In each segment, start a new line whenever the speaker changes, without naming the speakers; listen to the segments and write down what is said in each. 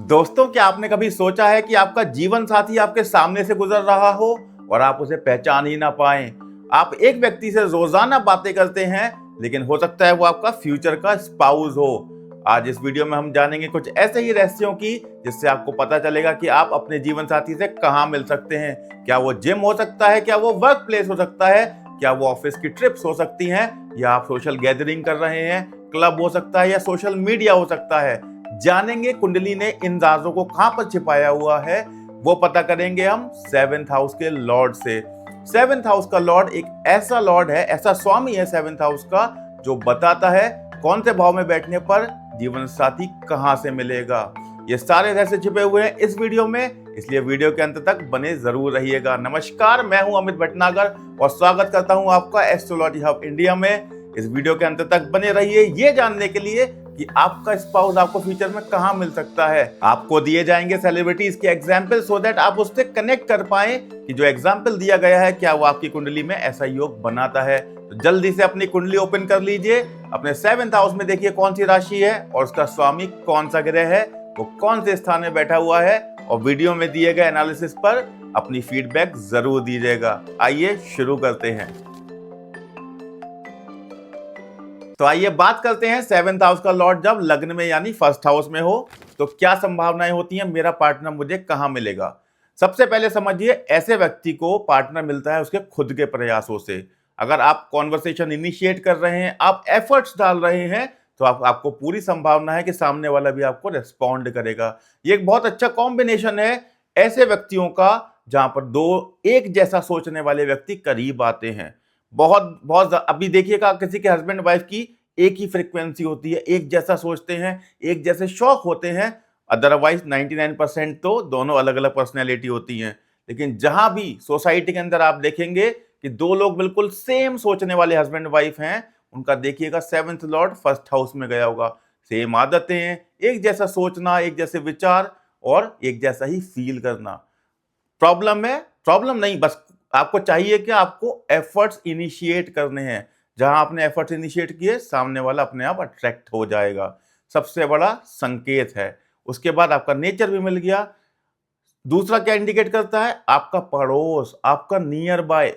दोस्तों, क्या आपने कभी सोचा है कि आपका जीवन साथी आपके सामने से गुजर रहा हो और आप उसे पहचान ही ना पाएं? आप एक व्यक्ति से रोजाना बातें करते हैं, लेकिन हो सकता है वो आपका फ्यूचर का स्पाउस हो। आज इस वीडियो में हम जानेंगे कुछ ऐसे ही रहस्यों की, जिससे आपको पता चलेगा कि आप अपने जीवन साथी से कहां मिल सकते हैं। क्या वो जिम हो सकता है, क्या वो वर्क प्लेस हो सकता है, क्या वो ऑफिस की ट्रिप्स हो सकती हैं, या आप सोशल गैदरिंग कर रहे हैं, क्लब हो सकता है, या सोशल मीडिया हो सकता है। जानेंगे कुंडली ने इन राजों को कहां पर छिपाया हुआ है, वो पता करेंगे हम सेवेंथ हाउस के लॉर्ड से। सेवेंथ हाउस का लॉर्ड एक ऐसा लॉर्ड है, ऐसा स्वामी है सेवेंथ हाउस का, जो बताता है कौन से भाव में बैठने पर जीवन साथी कहां से मिलेगा। ये सारे रहस्य छिपे हुए हैं इस वीडियो में, इसलिए वीडियो के अंत तक बने जरूर रहिएगा। नमस्कार, मैं हूं अमित भटनागर और स्वागत करता हूं आपका एस्ट्रोलॉजी हब इंडिया में। इस वीडियो के अंत तक बने रहिए ये जानने के लिए कि आपका स्पाउस आपको फ्यूचर में कहां मिल सकता है। आपको दिए जाएंगे सेलिब्रिटीज के एग्जाम्पल, सो दैट आप उससे कनेक्ट कर पाए कि जो एग्जाम्पल दिया गया है क्या वो आपकी कुंडली में ऐसा योग बनाता है। तो जल्दी से अपनी कुंडली ओपन कर लीजिए, अपने सेवेंथ हाउस में देखिए कौन सी राशि है और उसका स्वामी कौन सा ग्रह है, वो कौन से स्थान में बैठा हुआ है, और वीडियो में दिए गए एनालिसिस पर अपनी फीडबैक जरूर दीजिएगा। आइए शुरू करते हैं। तो आइए बात करते हैं सेवेंथ हाउस का लॉर्ड जब लग्न में यानी फर्स्ट हाउस में हो तो क्या संभावनाएं होती हैं, मेरा पार्टनर मुझे कहां मिलेगा। सबसे पहले समझिए, ऐसे व्यक्ति को पार्टनर मिलता है उसके खुद के प्रयासों से। अगर आप कॉन्वर्सेशन इनिशिएट कर रहे हैं, आप एफर्ट्स डाल रहे हैं, तो आपको पूरी संभावना है कि सामने वाला भी आपको रिस्पॉन्ड करेगा। ये एक बहुत अच्छा कॉम्बिनेशन है ऐसे व्यक्तियों का, जहां पर दो एक जैसा सोचने वाले व्यक्ति करीब आते हैं। बहुत बहुत अभी देखिएगा, किसी के हस्बैंड वाइफ की एक ही फ्रीक्वेंसी होती है, एक जैसा सोचते हैं, एक जैसे शौक होते हैं। अदरवाइज 99% तो दोनों अलग अलग पर्सनैलिटी होती हैं। लेकिन जहां भी सोसाइटी के अंदर आप देखेंगे कि दो लोग बिल्कुल सेम सोचने वाले हस्बैंड वाइफ हैं, उनका देखिएगा सेवेंथ लॉर्ड फर्स्ट हाउस में गया होगा। सेम आदतें, एक जैसा सोचना, एक जैसे विचार और एक जैसा ही फील करना। प्रॉब्लम नहीं, बस आपको चाहिए कि आपको एफर्ट्स इनिशिएट करने हैं। जहां आपने एफर्ट्स इनिशिएट किए, सामने वाला अपने आप अट्रैक्ट हो जाएगा। सबसे बड़ा संकेत है। उसके बाद आपका नेचर भी मिल गया। दूसरा क्या इंडिकेट करता है? आपका पड़ोस, आपका नियर बाय।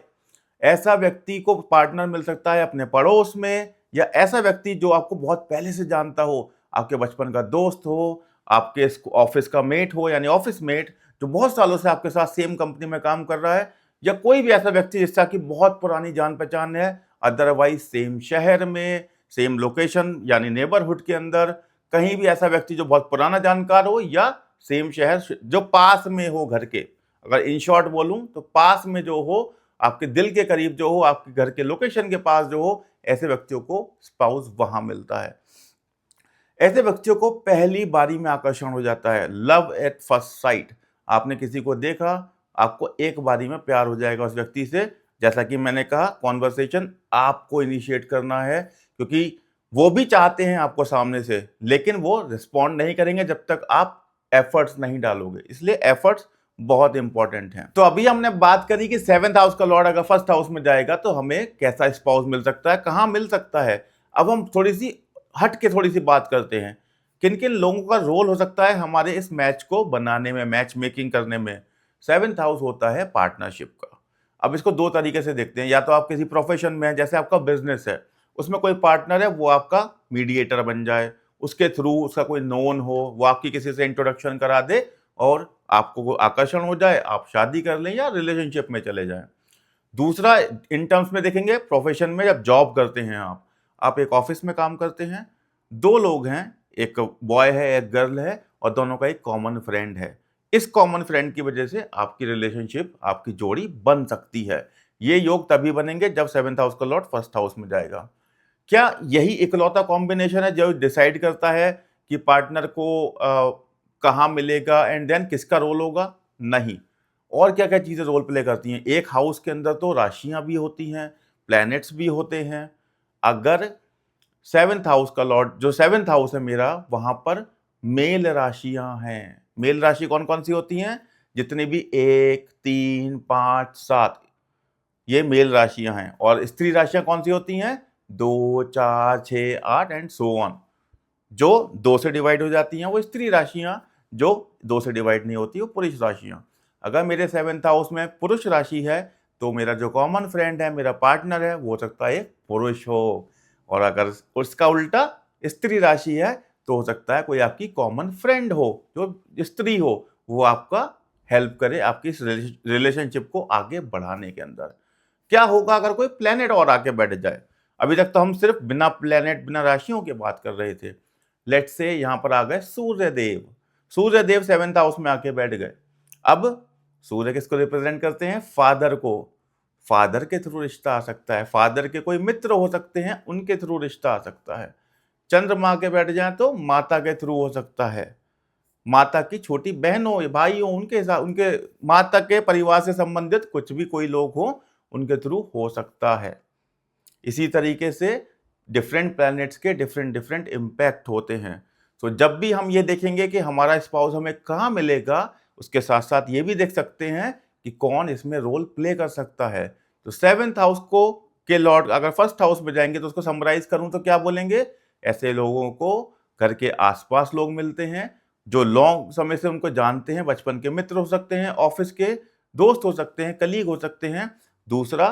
ऐसा व्यक्ति को पार्टनर मिल सकता है अपने पड़ोस में, या ऐसा व्यक्ति जो आपको बहुत पहले से जानता हो, आपके बचपन का दोस्त हो, आपके ऑफिस का मेट हो यानी ऑफिस मेट, जो बहुत सालों से आपके साथ सेम कंपनी में काम कर रहा है, या कोई भी ऐसा व्यक्ति जिसका की बहुत पुरानी जान पहचान है। अदरवाइज सेम शहर में, सेम लोकेशन यानी नेबरहुड के अंदर कहीं भी ऐसा व्यक्ति जो बहुत पुराना जानकार हो, या सेम शहर जो पास में हो घर के। अगर इन शॉर्ट बोलूं तो पास में जो हो, आपके दिल के करीब जो हो, आपके घर के लोकेशन के पास जो हो, ऐसे व्यक्तियों को स्पाउस वहां मिलता है। ऐसे व्यक्तियों को पहली बारी में आकर्षण हो जाता है, लव एट फर्स्ट साइट। आपने किसी को देखा, आपको एक बारी में प्यार हो जाएगा उस व्यक्ति से। जैसा कि मैंने कहा, कॉन्वर्सेशन आपको इनिशिएट करना है, क्योंकि वो भी चाहते हैं आपको सामने से, लेकिन वो रिस्पॉन्ड नहीं करेंगे जब तक आप एफर्ट्स नहीं डालोगे। इसलिए एफर्ट्स बहुत इंपॉर्टेंट हैं। तो अभी हमने बात करी कि सेवेंथ हाउस का लॉर्ड अगर फर्स्ट हाउस में जाएगा तो हमें कैसा स्पाउस मिल सकता है, कहां मिल सकता है। अब हम थोड़ी सी बात करते हैं, किन किन लोगों का रोल हो सकता है हमारे इस मैच को बनाने में, मैच मेकिंग करने में। सेवेंथ हाउस होता है पार्टनरशिप का। अब इसको दो तरीके से देखते हैं, या तो आप किसी प्रोफेशन में हैं, जैसे आपका बिजनेस है, उसमें कोई पार्टनर है, वो आपका मीडिएटर बन जाए, उसके थ्रू उसका कोई नोन हो, वो आपकी किसी से इंट्रोडक्शन करा दे और आपको आकर्षण हो जाए, आप शादी कर लें या रिलेशनशिप में चले जाएं। दूसरा, इन टर्म्स में देखेंगे, प्रोफेशन में जब जॉब करते हैं आप एक ऑफिस में काम करते हैं, दो लोग हैं, एक बॉय है एक गर्ल है, और दोनों का एक कॉमन फ्रेंड है। इस कॉमन फ्रेंड की वजह से आपकी रिलेशनशिप, आपकी जोड़ी बन सकती है। ये योग तभी बनेंगे जब सेवेंथ हाउस का लॉर्ड फर्स्ट हाउस में जाएगा। क्या यही इकलौता कॉम्बिनेशन है जो डिसाइड करता है कि पार्टनर को कहाँ मिलेगा एंड देन किसका रोल होगा? नहीं। और क्या क्या चीजें रोल प्ले करती हैं? एक हाउस के अंदर तो राशियां भी होती हैं, प्लैनेट्स भी होते हैं। अगर सेवेंथ हाउस का लॉर्ड, जो सेवेंथ हाउस है मेरा, वहां पर मेल राशियां हैं। मेल राशि कौन कौन सी होती हैं? जितनी भी 1, 3, 5, 7, ये मेल राशियां हैं। और स्त्री राशियां कौन सी होती हैं? 2, 4, 6, 8 एंड सो ऑन। जो 2 से डिवाइड हो जाती हैं वो स्त्री राशियां, जो 2 से डिवाइड नहीं होती, वो पुरुष राशियां। अगर मेरे 7th हाउस में पुरुष राशि है तो मेरा जो कॉमन फ्रेंड है, मेरा पार्टनर है, वो हो सकता है एक पुरुष हो। और अगर उसका उल्टा स्त्री राशि है तो हो सकता है कोई आपकी कॉमन फ्रेंड हो जो स्त्री हो, वो आपका हेल्प करे आपकी इस रिलेशनशिप को आगे बढ़ाने के अंदर। क्या होगा अगर कोई प्लेनेट और आके बैठ जाए? अभी तक तो हम सिर्फ बिना प्लेनेट, बिना राशियों की बात कर रहे थे। लेट्स से यहां पर आ गए सूर्यदेव। सूर्यदेव 7th हाउस में आके बैठ गए। अब सूर्य किसको रिप्रेजेंट करते हैं? फादर को। फादर के थ्रू रिश्ता आ सकता है, फादर के कोई मित्र हो सकते हैं, उनके थ्रू रिश्ता आ सकता है। चंद्रमा के बैठ जाए तो माता के थ्रू हो सकता है, माता की छोटी बहन हो, भाई हो, उनके साथ, उनके माता के परिवार से संबंधित कुछ भी कोई लोग हो, उनके थ्रू हो सकता है। इसी तरीके से डिफरेंट प्लैनेट्स के डिफरेंट डिफरेंट इम्पैक्ट होते हैं। तो जब भी हम ये देखेंगे कि हमारा स्पाउस हमें कहाँ मिलेगा, उसके साथ साथ ये भी देख सकते हैं कि कौन इसमें रोल प्ले कर सकता है। तो 7th हाउस को के लॉर्ड अगर 1st हाउस में जाएंगे तो उसको समराइज करूं तो क्या बोलेंगे? ऐसे लोगों को घर के आसपास लोग मिलते हैं जो लॉन्ग समय से उनको जानते हैं, बचपन के मित्र हो सकते हैं, ऑफिस के दोस्त हो सकते हैं, कलीग हो सकते हैं। दूसरा,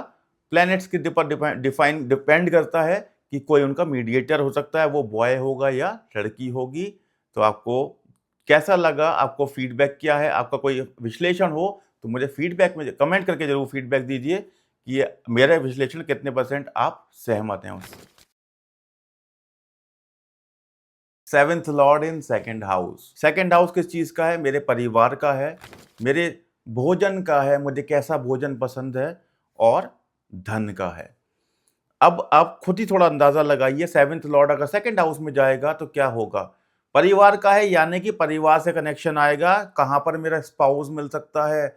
प्लैनेट्स के ऊपर डिपेंड करता है कि कोई उनका मीडिएटर हो सकता है, वो बॉय होगा या लड़की होगी। तो आपको कैसा लगा? आपको फीडबैक क्या है? आपका कोई विश्लेषण हो तो मुझे फीडबैक में कमेंट करके जरूर फीडबैक दीजिए कि ये मेरा विश्लेषण कितने % आप सहमत हैं उससे। 7th लॉर्ड इन 2nd हाउस। 2nd हाउस किस चीज का है? मेरे परिवार का है, मेरे भोजन का है, मुझे कैसा भोजन पसंद है, और धन का है। अब आप खुद ही थोड़ा अंदाजा लगाइए, 7th लॉर्ड अगर 2nd हाउस में जाएगा तो क्या होगा? परिवार का है, यानी कि परिवार से कनेक्शन आएगा। कहां पर मेरा स्पाउस मिल सकता है?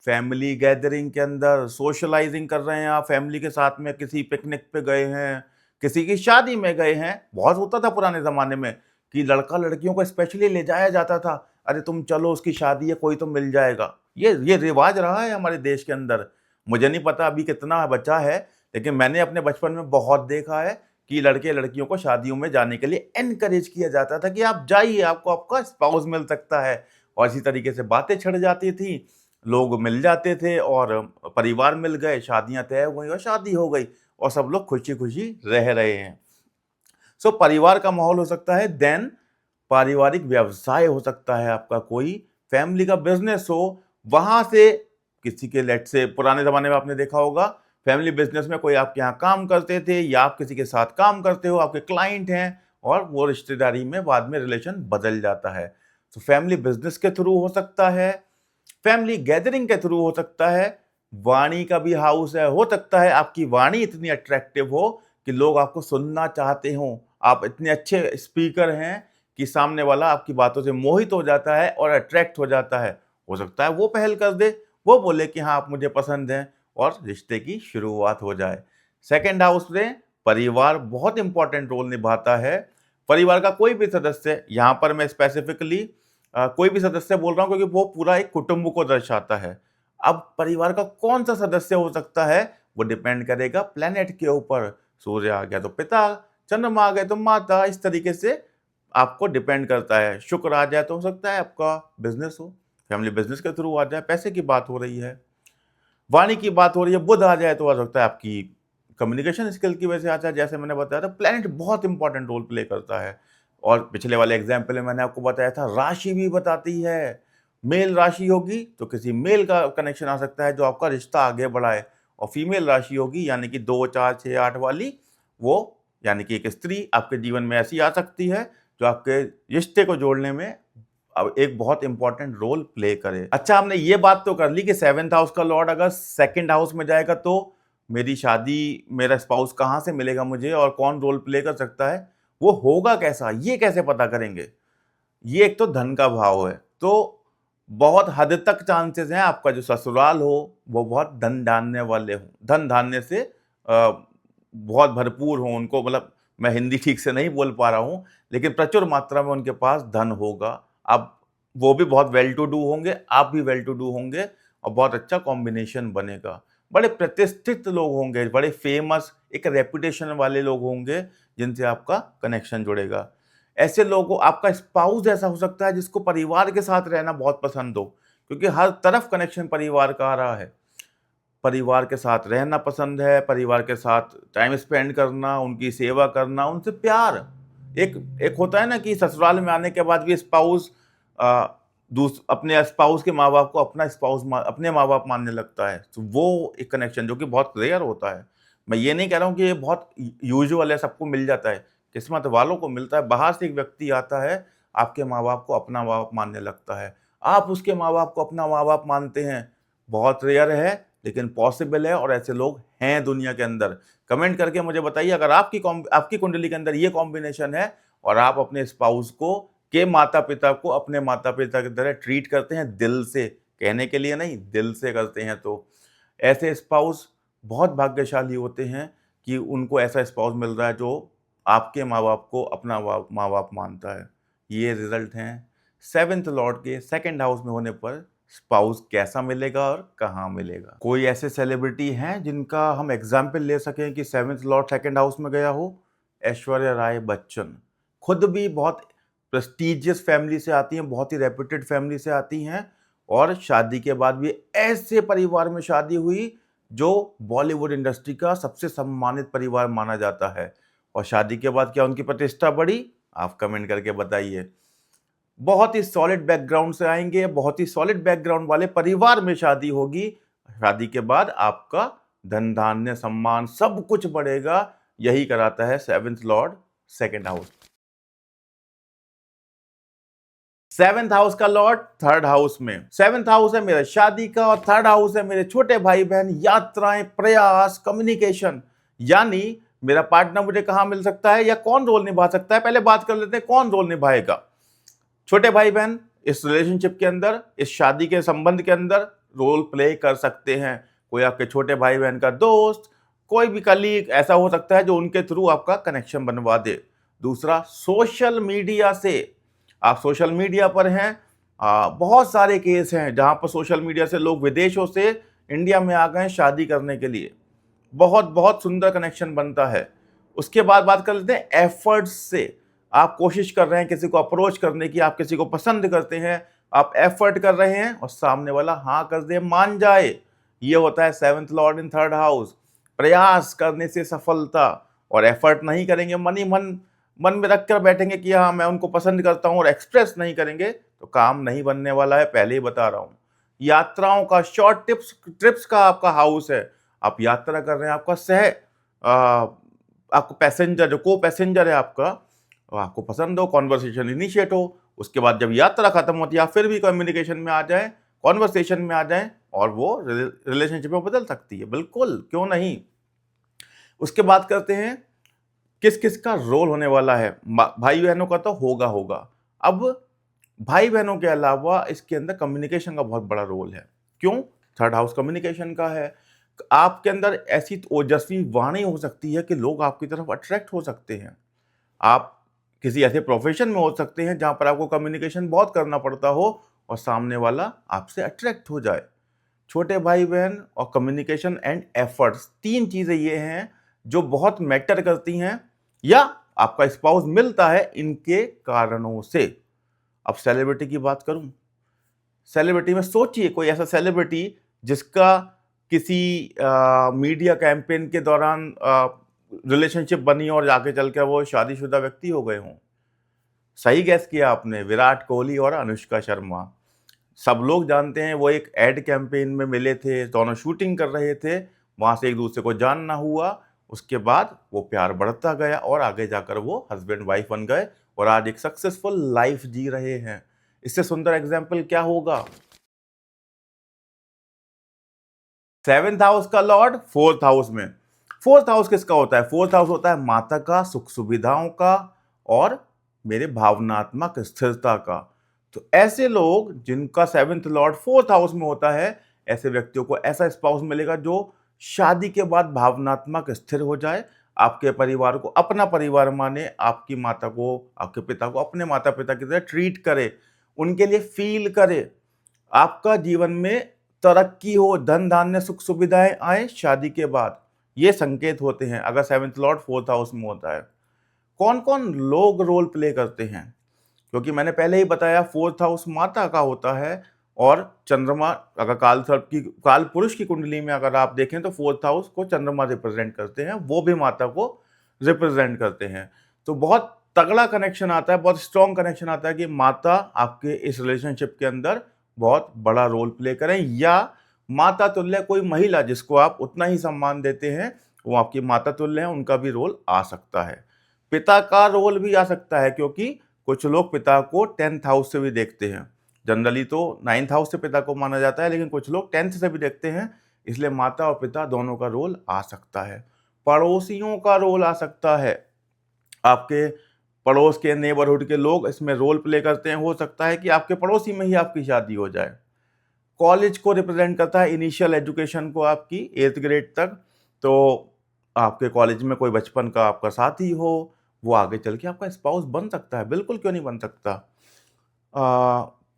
फैमिली गैदरिंग के अंदर सोशलाइजिंग कर रहे हैं आप, फैमिली के साथ में किसी पिकनिक पे गए हैं, किसी की शादी में गए हैं। बहुत होता था पुराने जमाने में कि लड़का लड़कियों को स्पेशली ले जाया जाता था, अरे तुम चलो उसकी शादी है, कोई तो मिल जाएगा। ये रिवाज रहा है हमारे देश के अंदर। मुझे नहीं पता अभी कितना बचा है, लेकिन मैंने अपने बचपन में बहुत देखा है कि लड़के लड़कियों को शादियों में जाने के लिए एनकरेज किया जाता था कि आप जाइए, आपको आपका स्पाउस मिल सकता है। और इसी तरीके से बातें छिड़ जाती थी, लोग मिल जाते थे और परिवार मिल गए, शादियां तय हो गई और शादी हो गई और सब लोग खुशी खुशी रह रहे हैं। सो परिवार का माहौल हो सकता है। देन पारिवारिक व्यवसाय हो सकता है आपका, कोई फैमिली का बिजनेस हो, वहां से किसी के, लेट से पुराने जमाने में आपने देखा होगा फैमिली बिजनेस में कोई आपके यहाँ काम करते थे या आप किसी के साथ काम करते हो, आपके क्लाइंट हैं, और वो रिश्तेदारी में बाद में रिलेशन बदल जाता है। तो फैमिली बिजनेस के थ्रू हो सकता है, फैमिली गैदरिंग के थ्रू हो सकता है, वाणी का भी हाउस है, हो सकता है आपकी वाणी इतनी अट्रैक्टिव हो कि लोग आपको सुनना चाहते हो, आप इतने अच्छे स्पीकर हैं कि सामने वाला आपकी बातों से मोहित हो जाता है और अट्रैक्ट हो जाता है। हो सकता है वो पहल कर दे, वो बोले कि हाँ आप मुझे पसंद हैं, और रिश्ते की शुरुआत हो जाए। 2nd हाउस में परिवार बहुत इंपॉर्टेंट रोल निभाता है। परिवार का कोई भी सदस्य, यहाँ पर मैं स्पेसिफिकली कोई भी सदस्य बोल रहा हूँ क्योंकि वो पूरा एक कुटुंब को दर्शाता है। अब परिवार का कौन सा सदस्य हो सकता है, वो डिपेंड करेगा प्लेनेट के ऊपर। सूर्य आ गया तो पिता, चंद्रमा आ गए तो माता, इस तरीके से आपको डिपेंड करता है। शुक्र आ जाए तो हो सकता है आपका बिजनेस हो, फैमिली बिजनेस के थ्रू आ जाए, पैसे की बात हो रही है। वाणी की बात हो रही है, बुध आ जाए तो हो सकता है आपकी कम्युनिकेशन स्किल की वजह से आ जाए। जैसे मैंने बताया था, प्लेनेट बहुत इंपॉर्टेंट रोल प्ले करता है। और पिछले वाले एग्जाम्पल में मैंने आपको बताया था, राशि भी बताती है। मेल राशि होगी तो किसी मेल का कनेक्शन आ सकता है जो आपका रिश्ता आगे बढ़ाए, और फीमेल राशि होगी यानी कि 2, 4, 6, 8 वाली, वो यानी कि एक स्त्री आपके जीवन में ऐसी आ सकती है जो आपके रिश्ते को जोड़ने में अब एक बहुत इंपॉर्टेंट रोल प्ले करे। अच्छा, हमने ये बात तो कर ली कि 7th हाउस का लॉर्ड अगर 2nd हाउस में जाएगा तो मेरी शादी, मेरा स्पाउस कहाँ से मिलेगा मुझे और कौन रोल प्ले कर सकता है, वो होगा कैसा, ये कैसे पता करेंगे? ये एक तो धन का भाव है, तो बहुत हद तक चांसेस हैं आपका जो ससुराल हो वो बहुत धन धान्य वाले हो, धन धान्य से बहुत भरपूर हो, उनको, मतलब मैं हिंदी ठीक से नहीं बोल पा रहा हूँ, लेकिन प्रचुर मात्रा में उनके पास धन होगा। अब वो भी बहुत वेल टू डू होंगे, आप भी वेल टू डू होंगे, और बहुत अच्छा कॉम्बिनेशन बनेगा। बड़े प्रतिष्ठित लोग होंगे, बड़े फेमस, एक रेपुटेशन वाले लोग होंगे जिनसे आपका कनेक्शन जुड़ेगा। ऐसे लोगों को, आपका स्पाउस ऐसा हो सकता है जिसको परिवार के साथ रहना बहुत पसंद हो, क्योंकि हर तरफ कनेक्शन परिवार का आ रहा है। परिवार के साथ रहना पसंद है, परिवार के साथ टाइम स्पेंड करना, उनकी सेवा करना, उनसे प्यार। एक एक होता है ना कि ससुराल में आने के बाद भी स्पाउस अपने स्पाउस के माँ बाप को अपना स्पाउस अपने माँ बाप मानने लगता है, तो वो एक कनेक्शन जो कि बहुत रेयर होता है। मैं ये नहीं कह रहा हूँ कि ये बहुत यूजुअल है, सबको मिल जाता है, किस्मत वालों को मिलता है। बाहर से एक व्यक्ति आता है, आपके माँ बाप को अपना माँ बाप मानने लगता है, आप उसके माँ बाप को अपना माँ बाप मानते हैं। बहुत रेयर है, लेकिन पॉसिबल है, और ऐसे लोग हैं दुनिया के अंदर। कमेंट करके मुझे बताइए, अगर आपकी कुंडली के अंदर ये कॉम्बिनेशन है और आप अपने स्पाउस को के माता पिता को अपने माता पिता की तरह ट्रीट करते हैं, दिल से, कहने के लिए नहीं, दिल से करते हैं, तो ऐसे स्पाउस बहुत भाग्यशाली होते हैं कि उनको ऐसा स्पाउस मिल रहा है जो आपके माँ बाप को अपना माँ बाप मानता है। ये रिजल्ट हैं 7th लॉर्ड के 2nd हाउस में होने पर स्पाउस कैसा मिलेगा और कहाँ मिलेगा। कोई ऐसे सेलिब्रिटी हैं जिनका हम एग्जाम्पल ले सकें कि 7th लॉर्ड 2nd हाउस में गया हो? ऐश्वर्या राय बच्चन खुद भी बहुत प्रेस्टिजियस फैमिली से आती हैं, बहुत ही रेप्यूटेड फैमिली से आती हैं, और शादी के बाद भी ऐसे परिवार में शादी हुई जो बॉलीवुड इंडस्ट्री का सबसे सम्मानित परिवार माना जाता है। और शादी के बाद क्या उनकी प्रतिष्ठा बढ़ी? आप कमेंट करके बताइए। बहुत ही सॉलिड बैकग्राउंड से आएंगे, बहुत ही सॉलिड बैकग्राउंड वाले परिवार में शादी होगी, शादी के बाद आपका धन धान्य सम्मान सब कुछ बढ़ेगा। यही कराता है 7th Lord 2nd house. 7th house का लॉर्ड 3rd हाउस में। 7th हाउस है मेरा शादी का, और 3rd हाउस है मेरे छोटे भाई बहन, यात्राएं, प्रयास, कम्युनिकेशन। यानी मेरा पार्टनर मुझे कहां मिल सकता है या कौन रोल निभा सकता है? पहले बात कर लेते हैं कौन रोल निभाएगा। छोटे भाई बहन इस रिलेशनशिप के अंदर, इस शादी के संबंध के अंदर रोल प्ले कर सकते हैं। कोई आपके छोटे भाई बहन का दोस्त, कोई भी कलीग ऐसा हो सकता है जो उनके थ्रू आपका कनेक्शन बनवा दे। दूसरा, सोशल मीडिया से, आप सोशल मीडिया पर हैं। बहुत सारे केस हैं जहां पर सोशल मीडिया से लोग विदेशों से इंडिया में आ गए शादी करने के लिए। बहुत बहुत सुंदर कनेक्शन बनता है। उसके बाद बात कर लेते हैं एफर्ट्स से। आप कोशिश कर रहे हैं किसी को अप्रोच करने की, आप किसी को पसंद करते हैं, आप एफर्ट कर रहे हैं और सामने वाला हाँ कर दे, मान जाए। ये होता है 7th लॉर्ड इन 3rd हाउस। प्रयास करने से सफलता, और एफर्ट नहीं करेंगे, मन में रख कर बैठेंगे कि हाँ मैं उनको पसंद करता हूं, और एक्सप्रेस नहीं करेंगे तो काम नहीं बनने वाला है, पहले ही बता रहा हूं। यात्राओं का, शॉर्ट ट्रिप्स का आपका हाउस है। आप यात्रा कर रहे हैं, आपको पैसेंजर, जो को पैसेंजर है आपका, आपको पसंद हो, कॉन्वर्सेशन इनिशिएट हो, उसके बाद जब यात्रा खत्म होती है आप फिर भी कम्युनिकेशन में आ जाए, कॉन्वर्सेशन में आ जाए, और वो रिलेशनशिप में बदल सकती है, बिल्कुल, क्यों नहीं। उसके बाद करते हैं किस किस का रोल होने वाला है। भाई बहनों का तो होगा। अब भाई बहनों के अलावा इसके अंदर कम्युनिकेशन का बहुत बड़ा रोल है। क्यों? 3rd हाउस कम्युनिकेशन का है। आपके अंदर ऐसी ओजस्वी वाणी हो सकती है कि लोग आपकी तरफ अट्रैक्ट हो सकते हैं। आप किसी ऐसे प्रोफेशन में हो सकते हैं जहां पर आपको कम्युनिकेशन बहुत करना पड़ता हो और सामने वाला आपसे अट्रैक्ट हो जाए। छोटे भाई बहन और कम्युनिकेशन एंड एफर्ट्स, 3 चीजें ये हैं जो बहुत मैटर करती हैं, या आपका स्पाउस मिलता है इनके कारणों से। अब सेलिब्रिटी की बात करूं, सेलिब्रिटी में सोचिए कोई ऐसा सेलिब्रिटी जिसका किसी मीडिया कैंपेन के दौरान रिलेशनशिप बनी और आगे चलकर वो शादीशुदा व्यक्ति हो गए हों। सही गैस किया आपने, विराट कोहली और अनुष्का शर्मा। सब लोग जानते हैं वो एक एड कैंपेन में मिले थे, दोनों शूटिंग कर रहे थे, वहां से एक दूसरे को जानना हुआ, उसके बाद वो प्यार बढ़ता गया और आगे जाकर वो हस्बैंड वाइफ बन गए और आज एक सक्सेसफुल लाइफ जी रहे हैं। इससे सुंदर एग्जाम्पल क्या होगा? 7th हाउस का लॉर्ड 4th हाउस में। 4th हाउस किसका होता है? 4th हाउस होता है माता का, सुख सुविधाओं का, और मेरे भावनात्मक स्थिरता का। तो ऐसे लोग जिनका 7th लॉर्ड 4th हाउस में होता है, ऐसे व्यक्तियों को ऐसा स्पाउस मिलेगा जो शादी के बाद भावनात्मक स्थिर हो जाए, आपके परिवार को अपना परिवार माने, आपकी माता को, आपके पिता को अपने माता पिता की तरह ट्रीट करे, उनके लिए फील करे, आपका जीवन में तरक्की हो, धन धान्य सुख सुविधाएं आए शादी के बाद। ये संकेत होते हैं अगर 7th लॉर्ड 4th हाउस में होता है। कौन कौन लोग रोल प्ले करते हैं, क्योंकि मैंने पहले ही बताया फोर्थ हाउस माता का होता है, और चंद्रमा अगर काल पुरुष की कुंडली में अगर आप देखें तो फोर्थ हाउस को चंद्रमा रिप्रेजेंट करते हैं, वो भी माता को रिप्रेजेंट करते हैं। तो बहुत तगड़ा कनेक्शन आता है, बहुत स्ट्रॉन्ग कनेक्शन आता है कि माता आपके इस रिलेशनशिप के अंदर बहुत बड़ा रोल प्ले करें, या माता तुल्य कोई महिला जिसको आप उतना ही सम्मान देते हैं वो आपकी माता तुल्य है, उनका भी रोल आ सकता है। पिता का रोल भी आ सकता है, क्योंकि कुछ लोग पिता को 10th हाउस से भी देखते हैं। जनरली तो 9th हाउस से पिता को माना जाता है, लेकिन कुछ लोग 10th से भी देखते हैं, इसलिए माता और पिता दोनों का रोल आ सकता है। पड़ोसियों का रोल आ सकता है, आपके पड़ोस के नेबरहुड के लोग इसमें रोल प्ले करते हैं। हो सकता है कि आपके पड़ोसी में ही आपकी शादी हो जाए। कॉलेज को रिप्रेजेंट करता है, इनिशियल एजुकेशन को आपकी 8th ग्रेड तक। तो आपके कॉलेज में कोई बचपन का आपका साथी हो, वो आगे चल के आपका स्पाउस बन सकता है, बिल्कुल क्यों नहीं बन सकता।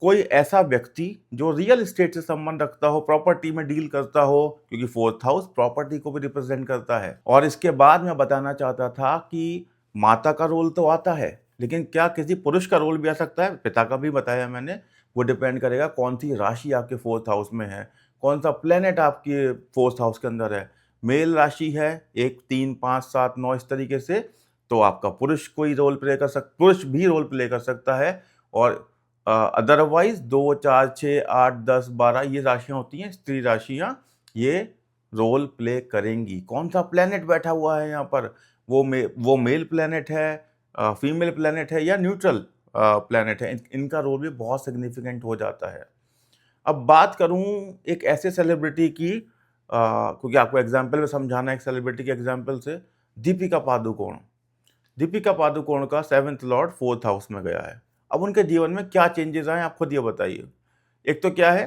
कोई ऐसा व्यक्ति जो रियल एस्टेट से संबंध रखता हो, प्रॉपर्टी में डील करता हो, क्योंकि फोर्थ हाउस प्रॉपर्टी को भी रिप्रेजेंट करता है। और इसके बाद मैं बताना चाहता था कि माता का रोल तो आता है, लेकिन क्या किसी पुरुष का रोल भी आ सकता है? पिता का भी बताया मैंने, वो डिपेंड करेगा कौन सी राशि आपके फोर्थ हाउस में है, कौन सा प्लेनेट आपके फोर्थ हाउस के अंदर है। मेल राशि है 1, 3, 5, 7, 9 इस तरीके से, तो आपका पुरुष भी रोल प्ले कर सकता है। और अदरवाइज 2, 4, 6, 8, 10, 12 ये राशियां होती हैं, स्त्री राशियां, ये रोल प्ले करेंगी। कौन सा प्लेनेट बैठा हुआ है यहाँ पर, वो मेल प्लेनेट है, फीमेल प्लेनेट है, या न्यूट्रल प्लेनेट है, इनका रोल भी बहुत सिग्निफिकेंट हो जाता है। अब बात करूं एक ऐसे सेलिब्रिटी की, क्योंकि आपको एग्जाम्पल में समझाना है, एक सेलिब्रिटी के एग्जाम्पल से, दीपिका पादुकोण। दीपिका पादुकोण का 7th लॉर्ड 4th हाउस में गया है। अब उनके जीवन में क्या चेंजेस आए आप खुद ये बताइए। एक तो क्या है,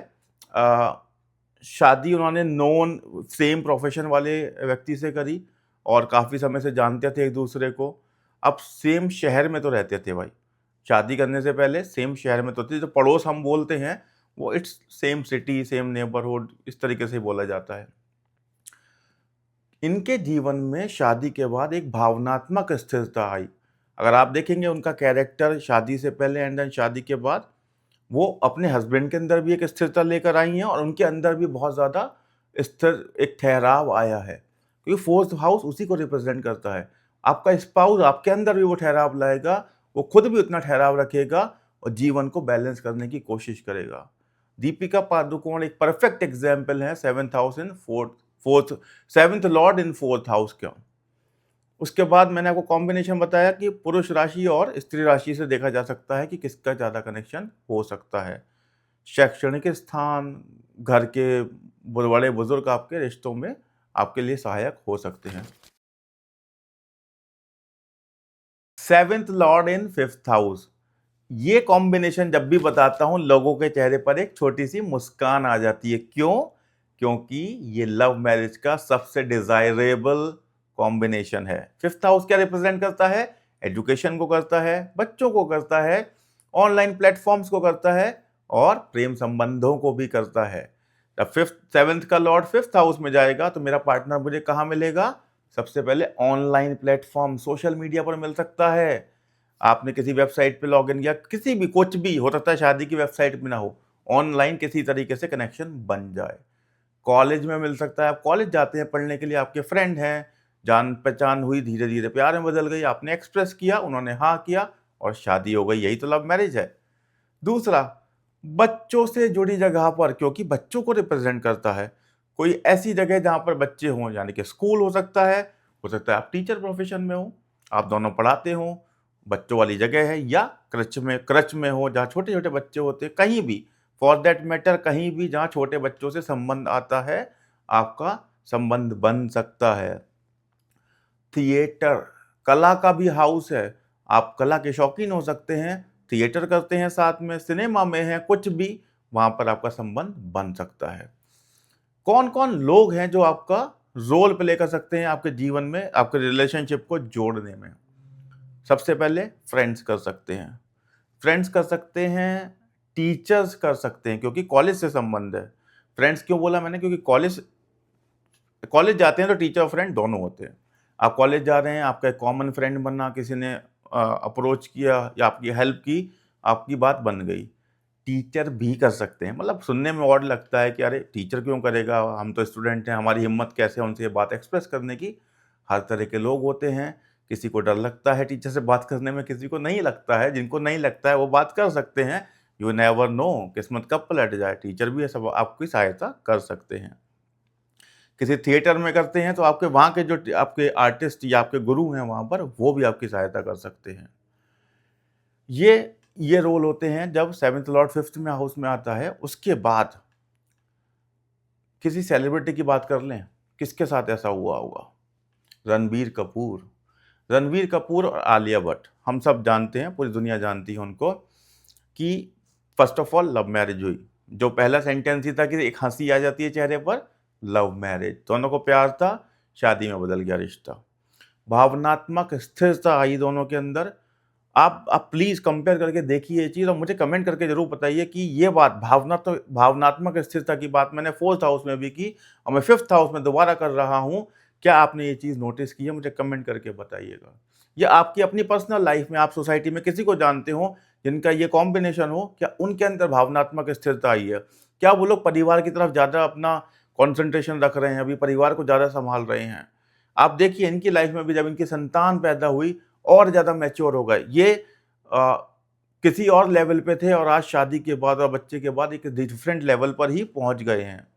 शादी उन्होंने नॉन सेम प्रोफेशन वाले व्यक्ति से करी, और काफ़ी समय से जानते थे एक दूसरे को। अब सेम शहर में तो रहते थे भाई, शादी करने से पहले सेम शहर में तो थे। जो पड़ोस हम बोलते हैं वो it's same city, same neighbourhood, इस तरीके से बोला जाता है। इनके जीवन में शादी के बाद एक भावनात्मक स्थिरता आई। अगर आप देखेंगे उनका कैरेक्टर शादी से पहले एंड देन शादी के बाद, वो अपने हस्बैंड के अंदर भी एक स्थिरता लेकर आई हैं, और उनके अंदर भी बहुत ज़्यादा स्थिर एक ठहराव आया है, क्योंकि फोर्थ हाउस उसी को रिप्रेजेंट करता है। आपका स्पाउस आपके अंदर भी वो ठहराव लाएगा, वो खुद भी उतना ठहराव रखेगा और जीवन को बैलेंस करने की कोशिश करेगा। दीपिका पादुकोण एक परफेक्ट एग्जाम्पल है 7th house in fourth 7th Lord in 4th house का। उसके बाद मैंने आपको कॉम्बिनेशन बताया कि पुरुष राशि और स्त्री राशि से देखा जा सकता है कि किसका ज़्यादा कनेक्शन हो सकता है। शैक्षणिक स्थान, घर के बड़े बुजुर्ग आपके रिश्तों में आपके लिए सहायक हो सकते हैं। 7th लॉर्ड इन 5th हाउस, ये कॉम्बिनेशन जब भी बताता हूं लोगों के चेहरे पर एक छोटी सी मुस्कान आ जाती है। क्यों? क्योंकि ये लव मैरिज का सबसे डिजायरेबल कॉम्बिनेशन है। 5th हाउस क्या रिप्रेजेंट करता है? एजुकेशन को करता है, बच्चों को करता है, ऑनलाइन प्लेटफॉर्म्स को करता है, और प्रेम संबंधों को भी करता है। जब 7th का लॉर्ड 5th हाउस में जाएगा तो मेरा पार्टनर मुझे कहाँ मिलेगा? सबसे पहले ऑनलाइन प्लेटफॉर्म, सोशल मीडिया पर मिल सकता है। आपने किसी वेबसाइट पे लॉगिन किया, किसी भी कुछ भी हो सकता है, शादी की वेबसाइट पे ना हो, ऑनलाइन किसी तरीके से कनेक्शन बन जाए। कॉलेज में मिल सकता है, आप कॉलेज जाते हैं पढ़ने के लिए, आपके फ्रेंड हैं, जान पहचान हुई, धीरे धीरे प्यार में बदल गई, आपने एक्सप्रेस किया, उन्होंने हाँ किया, और शादी हो गई। यही तो लव मैरिज है। दूसरा, बच्चों से जुड़ी जगह पर, क्योंकि बच्चों को रिप्रेजेंट करता है, कोई ऐसी जगह जहां पर बच्चे हों, यानी कि स्कूल हो सकता है आप टीचर प्रोफेशन में हो, आप दोनों पढ़ाते हो, बच्चों वाली जगह है, या क्रच में हो जहाँ छोटे छोटे बच्चे होते हैं, कहीं भी, फॉर दैट मैटर कहीं भी जहाँ छोटे बच्चों से संबंध आता है, आपका संबंध बन सकता है। थिएटर, कला का भी हाउस है, आप कला के शौकीन हो सकते हैं, थिएटर करते हैं साथ में, सिनेमा में है, कुछ भी, वहां पर आपका संबंध बन सकता है। कौन कौन लोग हैं जो आपका रोल प्ले कर सकते हैं आपके जीवन में, आपके रिलेशनशिप को जोड़ने में? सबसे पहले फ्रेंड्स कर सकते हैं, टीचर्स कर सकते हैं, क्योंकि कॉलेज से संबंध है। फ्रेंड्स क्यों बोला मैंने? क्योंकि कॉलेज कॉलेज जाते हैं तो टीचर और फ्रेंड दोनों होते हैं। आप कॉलेज जा रहे हैं, आपका एक कॉमन फ्रेंड बना, किसी ने अप्रोच किया या आपकी हेल्प की, आपकी बात बन गई। टीचर भी कर सकते हैं। मतलब सुनने में ऑड लगता है कि अरे टीचर क्यों करेगा, हम तो स्टूडेंट हैं, हमारी हिम्मत कैसे है उनसे ये बात एक्सप्रेस करने की। हर तरह के लोग होते हैं, किसी को डर लगता है टीचर से बात करने में, किसी को नहीं लगता है। जिनको नहीं लगता है वो बात कर सकते हैं। यू नेवर नो, किस्मत कब पलट जाए। टीचर भी सब आपकी सहायता कर सकते हैं। किसी थिएटर में करते हैं तो आपके वहाँ के जो आपके आर्टिस्ट या आपके गुरु हैं वहाँ पर, वो भी आपकी सहायता कर सकते हैं। ये रोल होते हैं जब सेवंथ लॉर्ड फिफ्थ में हाउस में आता है। उसके बाद किसी सेलिब्रिटी की बात कर लें, किसके साथ ऐसा हुआ होगा? रणबीर कपूर। रणबीर कपूर और आलिया भट्ट, हम सब जानते हैं, पूरी दुनिया जानती है उनको, कि first of all love marriage हुई। जो पहला सेंटेंस ही था कि एक हंसी आ जाती है चेहरे पर, लव मैरिज। दोनों को प्यार था, शादी में बदल गया रिश्ता। भावनात्मक स्थिरता आई दोनों के अंदर। आप प्लीज़ कंपेयर करके देखिए ये चीज़ और मुझे कमेंट करके ज़रूर बताइए कि ये बात भावनात्मक स्थिरता की बात मैंने 4th हाउस में भी की और मैं 5th हाउस में दोबारा कर रहा हूँ। क्या आपने ये चीज़ नोटिस की है? मुझे कमेंट करके बताइएगा। या आपकी अपनी पर्सनल लाइफ में आप सोसाइटी में किसी को जानते हो जिनका ये कॉम्बिनेशन हो, क्या उनके अंदर भावनात्मक स्थिरता आई है? क्या वो लोग परिवार की तरफ ज़्यादा अपना कॉन्सन्ट्रेशन रख रहे हैं, अभी परिवार को ज़्यादा सँभाल रहे हैं? आप देखिए इनकी लाइफ में भी जब इनकी संतान पैदा हुई और ज़्यादा मैच्योर हो गए। ये किसी और लेवल पे थे और आज शादी के बाद और बच्चे के बाद एक डिफरेंट लेवल पर ही पहुंच गए हैं।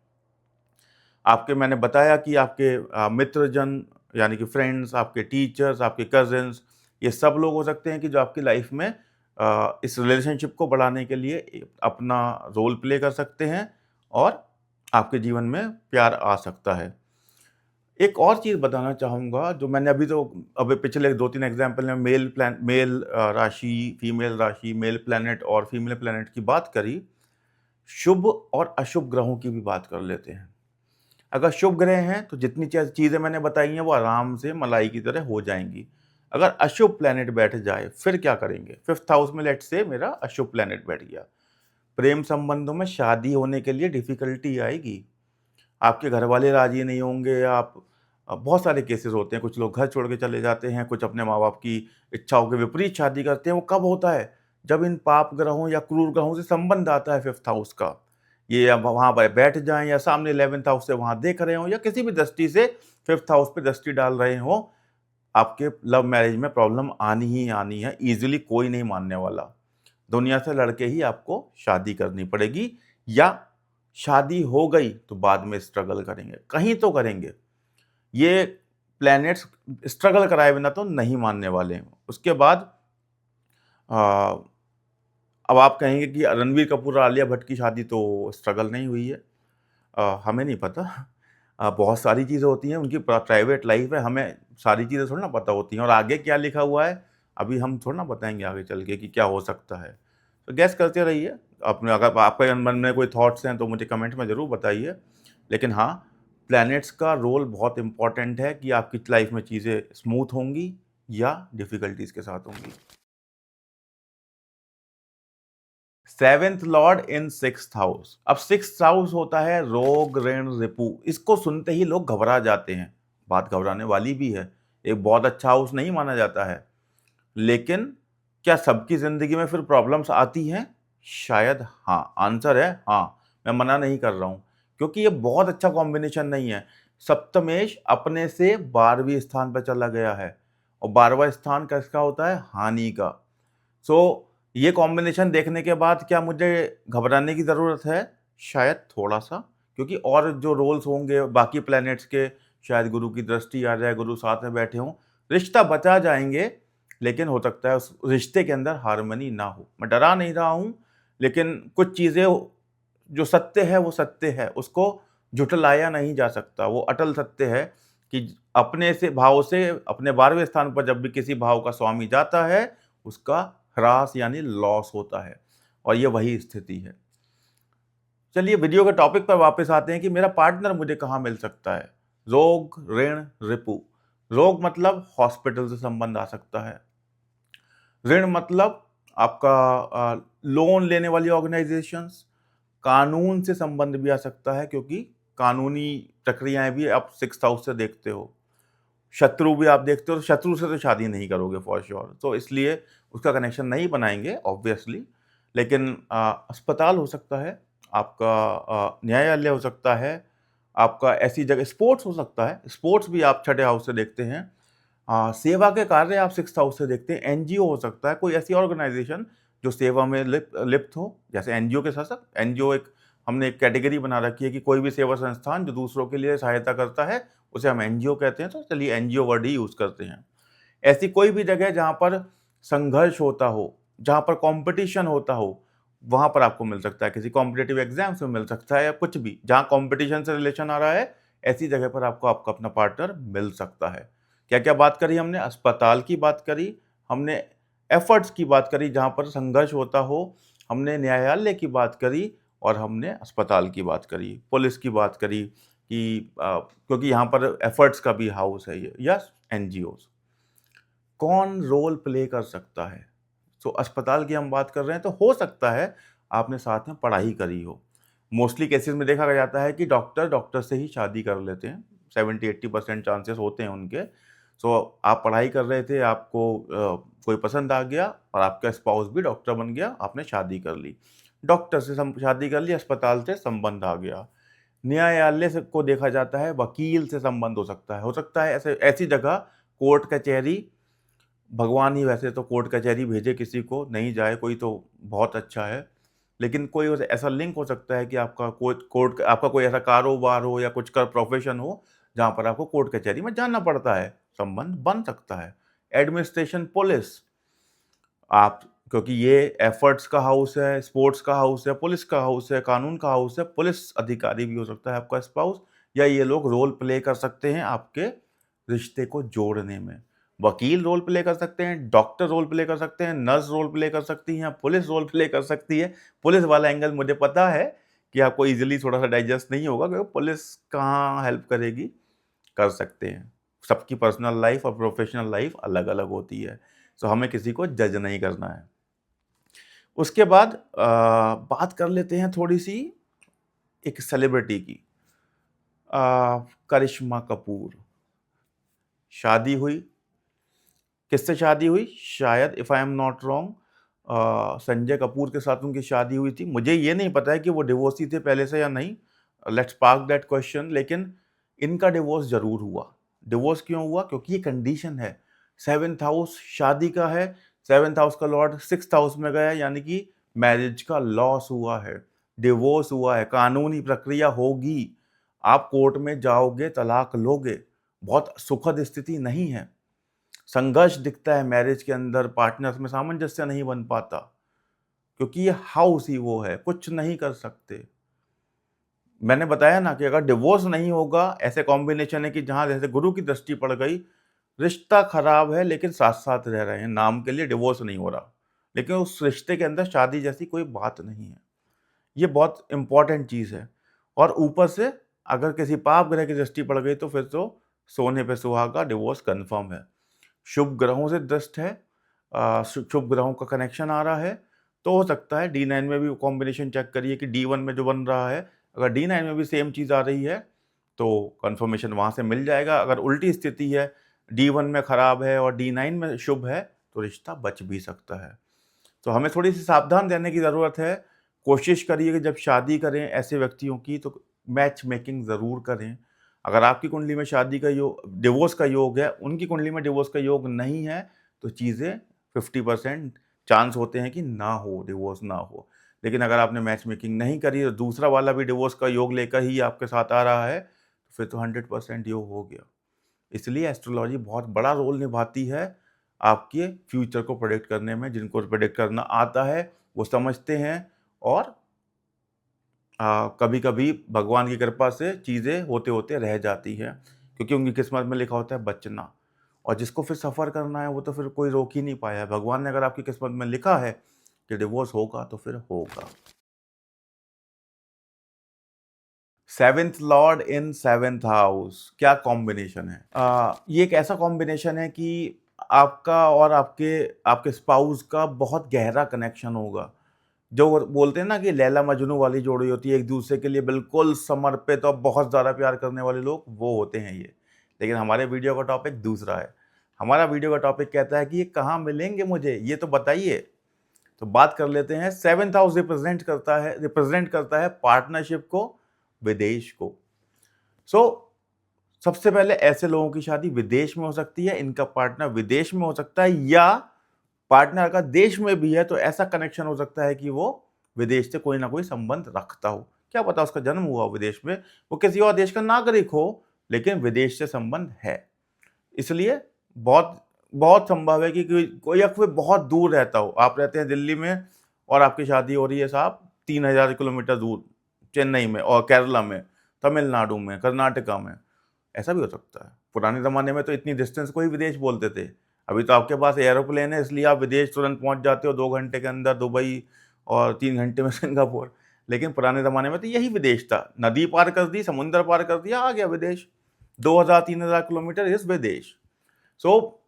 आपके मैंने बताया कि आपके मित्रजन यानी कि फ्रेंड्स, आपके टीचर्स, आपके कजिन्स, ये सब लोग हो सकते हैं कि जो आपकी लाइफ में इस रिलेशनशिप को बढ़ाने के लिए अपना रोल प्ले कर सकते हैं और आपके जीवन में प्यार आ सकता है। एक और चीज़ बताना चाहूँगा जो मैंने अभी पिछले 2-3 एग्ज़ाम्पल में मेल राशि, मेल प्लैनेट और फीमेल प्लैनेट की बात करी। शुभ और अशुभ ग्रहों की भी बात कर लेते हैं। अगर शुभ ग्रह हैं तो जितनी चीज़ें मैंने बताई हैं वो आराम से मलाई की तरह हो जाएँगी। अगर अशुभ प्लैनेट बैठ जाए फिर क्या करेंगे? 5th हाउस में लेट्स से मेरा अशुभ प्लैनेट बैठ गया। प्रेम संबंधों में शादी होने के लिए डिफ़िकल्टी आएगी। आपके घरवाले राज़ी नहीं होंगे, आप बहुत सारे केसेस होते हैं, कुछ लोग घर छोड़ के चले जाते हैं, कुछ अपने माँ-बाप की इच्छाओं के विपरीत शादी करते हैं। वो कब होता है? जब इन पाप ग्रहों या क्रूर ग्रहों से संबंध आता है 5th हाउस का। ये अब वहाँ पर बैठ जाएँ या सामने 11th हाउस से वहाँ देख रहे हों या किसी भी दृष्टि से 5th हाउस पे दृष्टि डाल रहे हों, आपके लव मैरिज में प्रॉब्लम आनी ही आनी है। ईज़िली कोई नहीं मानने वाला। दुनिया से लड़ के ही आपको शादी करनी पड़ेगी या शादी हो गई तो बाद में स्ट्रगल करेंगे, कहीं तो करेंगे। ये प्लैनेट्स स्ट्रगल कराए बिना तो नहीं मानने वाले हैं। उसके बाद अ, अब आप कहेंगे कि रणबीर कपूर और आलिया भट्ट की शादी तो स्ट्रगल नहीं हुई है। हमें नहीं पता। बहुत सारी चीज़ें होती हैं, उनकी प्राइवेट लाइफ है, हमें सारी चीज़ें थोड़ी ना पता होती हैं और आगे क्या लिखा हुआ है, अभी हम थोड़ी ना बताएँगे आगे चल के कि क्या हो सकता है। तो गेस करते रहिए। अपने अगर आपके मन में कोई थॉट्स हैं तो मुझे कमेंट में ज़रूर बताइए। लेकिन हाँ, प्लैनेट्स का रोल बहुत इम्पोर्टेंट है कि आपकी लाइफ में चीज़ें स्मूथ होंगी या डिफ़िकल्टीज़ के साथ होंगी। 7th लॉर्ड इन 6th हाउस। अब 6th हाउस होता है रोग, ऋण, रिपु। इसको सुनते ही लोग घबरा जाते हैं। बात घबराने वाली भी है। एक बहुत अच्छा हाउस नहीं माना जाता है। लेकिन क्या सबकी ज़िंदगी में फिर प्रॉब्लम्स आती हैं? शायद हाँ, आंसर है हाँ। मैं मना नहीं कर रहा हूँ क्योंकि ये बहुत अच्छा कॉम्बिनेशन नहीं है। सप्तमेश अपने से 12वें स्थान पे चला गया है और 12वां स्थान किसका होता है? हानि का। सो ये कॉम्बिनेशन देखने के बाद क्या मुझे घबराने की ज़रूरत है? शायद थोड़ा-सा, क्योंकि और जो रोल्स होंगे बाकी प्लैनेट्स के, शायद गुरु की दृष्टि आ जाए, गुरु साथ में बैठे हों, रिश्ता बचा जाएँगे, लेकिन हो सकता है उस रिश्ते के अंदर हार्मनी ना हो। मैं डरा नहीं रहा हूँ, लेकिन कुछ चीज़ें जो सत्य है वो सत्य है, उसको झुठलाया नहीं जा सकता। वो अटल सत्य है कि अपने से भाव से अपने 12वें स्थान पर जब भी किसी भाव का स्वामी जाता है, उसका ह्रास यानी लॉस होता है और ये वही स्थिति है। चलिए वीडियो के टॉपिक पर वापस आते हैं कि मेरा पार्टनर मुझे कहाँ मिल सकता है। रोग, ऋण, रिपु। रोग मतलब हॉस्पिटल से संबंध आ सकता है। ऋण मतलब आपका लोन लेने वाली ऑर्गेनाइजेशंस, कानून से संबंध भी आ सकता है क्योंकि कानूनी प्रक्रियाएं भी आप 6th हाउस से देखते हो। शत्रु भी आप देखते हो तो शत्रु से तो शादी नहीं करोगे फॉर श्योर, तो इसलिए उसका कनेक्शन नहीं बनाएंगे ऑब्वियसली। लेकिन अस्पताल हो सकता है, आपका न्यायालय हो सकता है, आपका ऐसी जगह स्पोर्ट्स हो सकता है, स्पोर्ट्स भी आप छठे हाउस से देखते हैं। सेवा के कार्य आप सिक्स्थ हाउस से देखते हैं। एनजीओ हो सकता है, कोई ऐसी ऑर्गेनाइजेशन जो सेवा में लिप्त हो, जैसे एनजीओ के साथ साथ एनजीओ एक हमने एक कैटेगरी बना रखी है कि कोई भी सेवा संस्थान जो दूसरों के लिए सहायता करता है उसे हम एनजीओ कहते हैं, तो चलिए एनजीओ वर्ड ही यूज करते हैं। ऐसी कोई भी जगह जहां पर संघर्ष होता हो, जहां पर कंपटीशन होता हो, वहां पर आपको मिल सकता है। किसी कॉम्पिटेटिव एग्जाम्स में मिल सकता है, या कुछ भी जहां कंपटीशन से रिलेशन आ रहा है, ऐसी जगह पर आपको आपका अपना पार्टनर मिल सकता है। क्या क्या बात करी हमने? अस्पताल की बात करी, हमने एफर्ट्स की बात करी जहां पर संघर्ष होता हो, हमने न्यायालय की बात करी, और हमने अस्पताल की बात करी, पुलिस की बात करी कि क्योंकि यहाँ पर एफर्ट्स का भी हाउस है ये, या एनजीओज। कौन रोल प्ले कर सकता है? तो अस्पताल की हम बात कर रहे हैं, तो हो सकता है आपने साथ में पढ़ाई करी हो। मोस्टली केसेस में देखा जाता है कि डॉक्टर से ही शादी कर लेते हैं, 70-80% चांसेस होते हैं उनके। सो आप पढ़ाई कर रहे थे, आपको कोई पसंद आ गया और आपका स्पाउस भी डॉक्टर बन गया, आपने शादी कर ली। डॉक्टर से शादी कर ली, अस्पताल से संबंध आ गया। न्यायालय से को देखा जाता है, वकील से संबंध हो सकता है ऐसे ऐसी जगह कोर्ट कचहरी। भगवान ही वैसे तो कोर्ट कचहरी भेजे किसी को, नहीं जाए कोई तो बहुत अच्छा है। लेकिन कोई ऐसा लिंक हो सकता है कि आपका कोर्ट आपका कोई ऐसा कारोबार हो या कुछ का प्रोफेशन हो जहाँ पर आपको कोर्ट कचहरी में जाना पड़ता है, संबंध बन सकता है। एडमिनिस्ट्रेशन, पुलिस, आप क्योंकि ये एफर्ट्स का हाउस है, स्पोर्ट्स का हाउस है, पुलिस का हाउस है, कानून का हाउस है, पुलिस अधिकारी भी हो सकता है आपका स्पाउस, या ये लोग रोल प्ले कर सकते हैं आपके रिश्ते को जोड़ने में। वकील रोल प्ले कर सकते हैं, डॉक्टर रोल प्ले कर सकते हैं, नर्स रोल प्ले कर सकती हैं, पुलिस रोल प्ले कर सकती है। पुलिस वाला एंगल मुझे पता है कि आपको इजीली थोड़ा सा डाइजेस्ट नहीं होगा, क्योंकि पुलिस कहाँ हेल्प करेगी, कर सकते हैं। सबकी पर्सनल लाइफ और प्रोफेशनल लाइफ अलग अलग होती है, तो हमें किसी को जज नहीं करना है। उसके बाद बात कर लेते हैं थोड़ी सी एक सेलिब्रिटी की। करिश्मा कपूर, शादी हुई, किससे शादी हुई? शायद if I am not wrong Sanjay Kapoor के साथ उनकी शादी हुई थी। मुझे ये नहीं पता है कि वो डिवोर्सी थे पहले से या नहीं, लेट्स पार्क दैट क्वेश्चन। लेकिन इनका डिवोर्स जरूर हुआ। डिवोर्स क्यों हुआ? क्योंकि ये कंडीशन है, सेवेंथ हाउस शादी का है, सेवेंथ हाउस का लॉर्ड सिक्स्थ हाउस में गया, यानी कि मैरिज का लॉस हुआ है, डिवोर्स हुआ है, कानूनी प्रक्रिया होगी, आप कोर्ट में जाओगे, तलाक लोगे। बहुत सुखद स्थिति नहीं है, संघर्ष दिखता है मैरिज के अंदर, पार्टनर्स में सामंजस्य नहीं बन पाता, क्योंकि ये हाउस ही वो है, कुछ नहीं कर सकते। मैंने बताया ना कि अगर डिवोर्स नहीं होगा, ऐसे कॉम्बिनेशन है कि जहां जैसे गुरु की दृष्टि पड़ गई, रिश्ता खराब है लेकिन साथ साथ रह रहे हैं, नाम के लिए डिवोर्स नहीं हो रहा, लेकिन उस रिश्ते के अंदर शादी जैसी कोई बात नहीं है। ये बहुत इंपॉर्टेंट चीज है। और ऊपर से अगर किसी पाप ग्रह की दृष्टि पड़ गई तो फिर तो सोने पे सुहागा, डिवोर्स कंफर्म है। शुभ ग्रहों से दृष्ट है, शुभ ग्रहों का कनेक्शन आ रहा है, तो हो सकता है D9 में भी कॉम्बिनेशन चेक करिए कि D1 में जो बन रहा है, अगर D9 में भी सेम चीज़ आ रही है तो कंफर्मेशन वहाँ से मिल जाएगा। अगर उल्टी स्थिति है, D1 में खराब है और D9 में शुभ है, तो रिश्ता बच भी सकता है। तो हमें थोड़ी सी सावधान रहने की ज़रूरत है। कोशिश करिए कि जब शादी करें ऐसे व्यक्तियों की, तो मैच मेकिंग ज़रूर करें। अगर आपकी कुंडली में शादी का योग, डिवोर्स का योग है, उनकी कुंडली में डिवोर्स का योग नहीं है, तो चीज़ें 50% चांस होते हैं कि ना हो, डिवोर्स ना हो। लेकिन अगर आपने मैच मेकिंग नहीं करी और दूसरा वाला भी डिवोर्स का योग लेकर ही आपके साथ आ रहा है, तो फिर तो 100% योग हो गया। इसलिए एस्ट्रोलॉजी बहुत बड़ा रोल निभाती है आपके फ्यूचर को प्रेडिक्ट करने में। जिनको प्रेडिक्ट करना आता है वो समझते हैं, और कभी कभी भगवान की कृपा से चीज़ें होते होते रह जाती हैं, क्योंकि उनकी किस्मत में लिखा होता है बचना। और जिसको फिर सफ़र करना है वो तो फिर कोई रोक ही नहीं पाया है। भगवान ने अगर आपकी किस्मत में लिखा है कि डिवोर्स होगा तो फिर होगा। सेवेंथ लॉर्ड इन सेवेंथ हाउस, क्या कॉम्बिनेशन है? ये एक ऐसा कॉम्बिनेशन है कि आपका और आपके आपके स्पाउस का बहुत गहरा कनेक्शन होगा। जो बोलते हैं ना कि लैला मजनू वाली जोड़ी होती है, एक दूसरे के लिए बिल्कुल समर्पित और बहुत ज़्यादा प्यार करने वाले लोग, वो होते हैं ये। लेकिन हमारे वीडियो का टॉपिक दूसरा है। हमारा वीडियो का टॉपिक कहता है कि ये कहाँ मिलेंगे मुझे, ये तो बताइए। तो बात कर लेते हैं। 7th हाउस रिप्रेजेंट करता है पार्टनरशिप को, विदेश को। सो सबसे पहले ऐसे लोगों की शादी विदेश में हो सकती है, इनका पार्टनर विदेश में हो सकता है, या पार्टनर का देश में भी है तो ऐसा कनेक्शन हो सकता है कि वो विदेश से कोई ना कोई संबंध रखता हो। क्या पता उसका जन्म हुआ हो विदेश में, वो किसी और देश का नागरिक हो, लेकिन विदेश से संबंध है। इसलिए बहुत बहुत संभव है कि कोई या कोई बहुत दूर रहता हो। आप रहते हैं दिल्ली में और आपकी शादी हो रही है साहब 3000 किलोमीटर दूर, चेन्नई में और केरला में, तमिलनाडु में, कर्नाटका में। ऐसा भी हो सकता है। पुराने ज़माने में तो इतनी डिस्टेंस को ही विदेश बोलते थे। अभी तो आपके पास एरोप्लेन है, इसलिए आप विदेश तुरंत पहुंच जाते हो 2 घंटे के अंदर दुबई और 3 घंटे में सिंगापुर। लेकिन पुराने ज़माने में तो यही विदेश था। नदी पार कर दी, समुद्र पार कर दिया, आ गया विदेश। 2000-3000 किलोमीटर इस विदेश। सो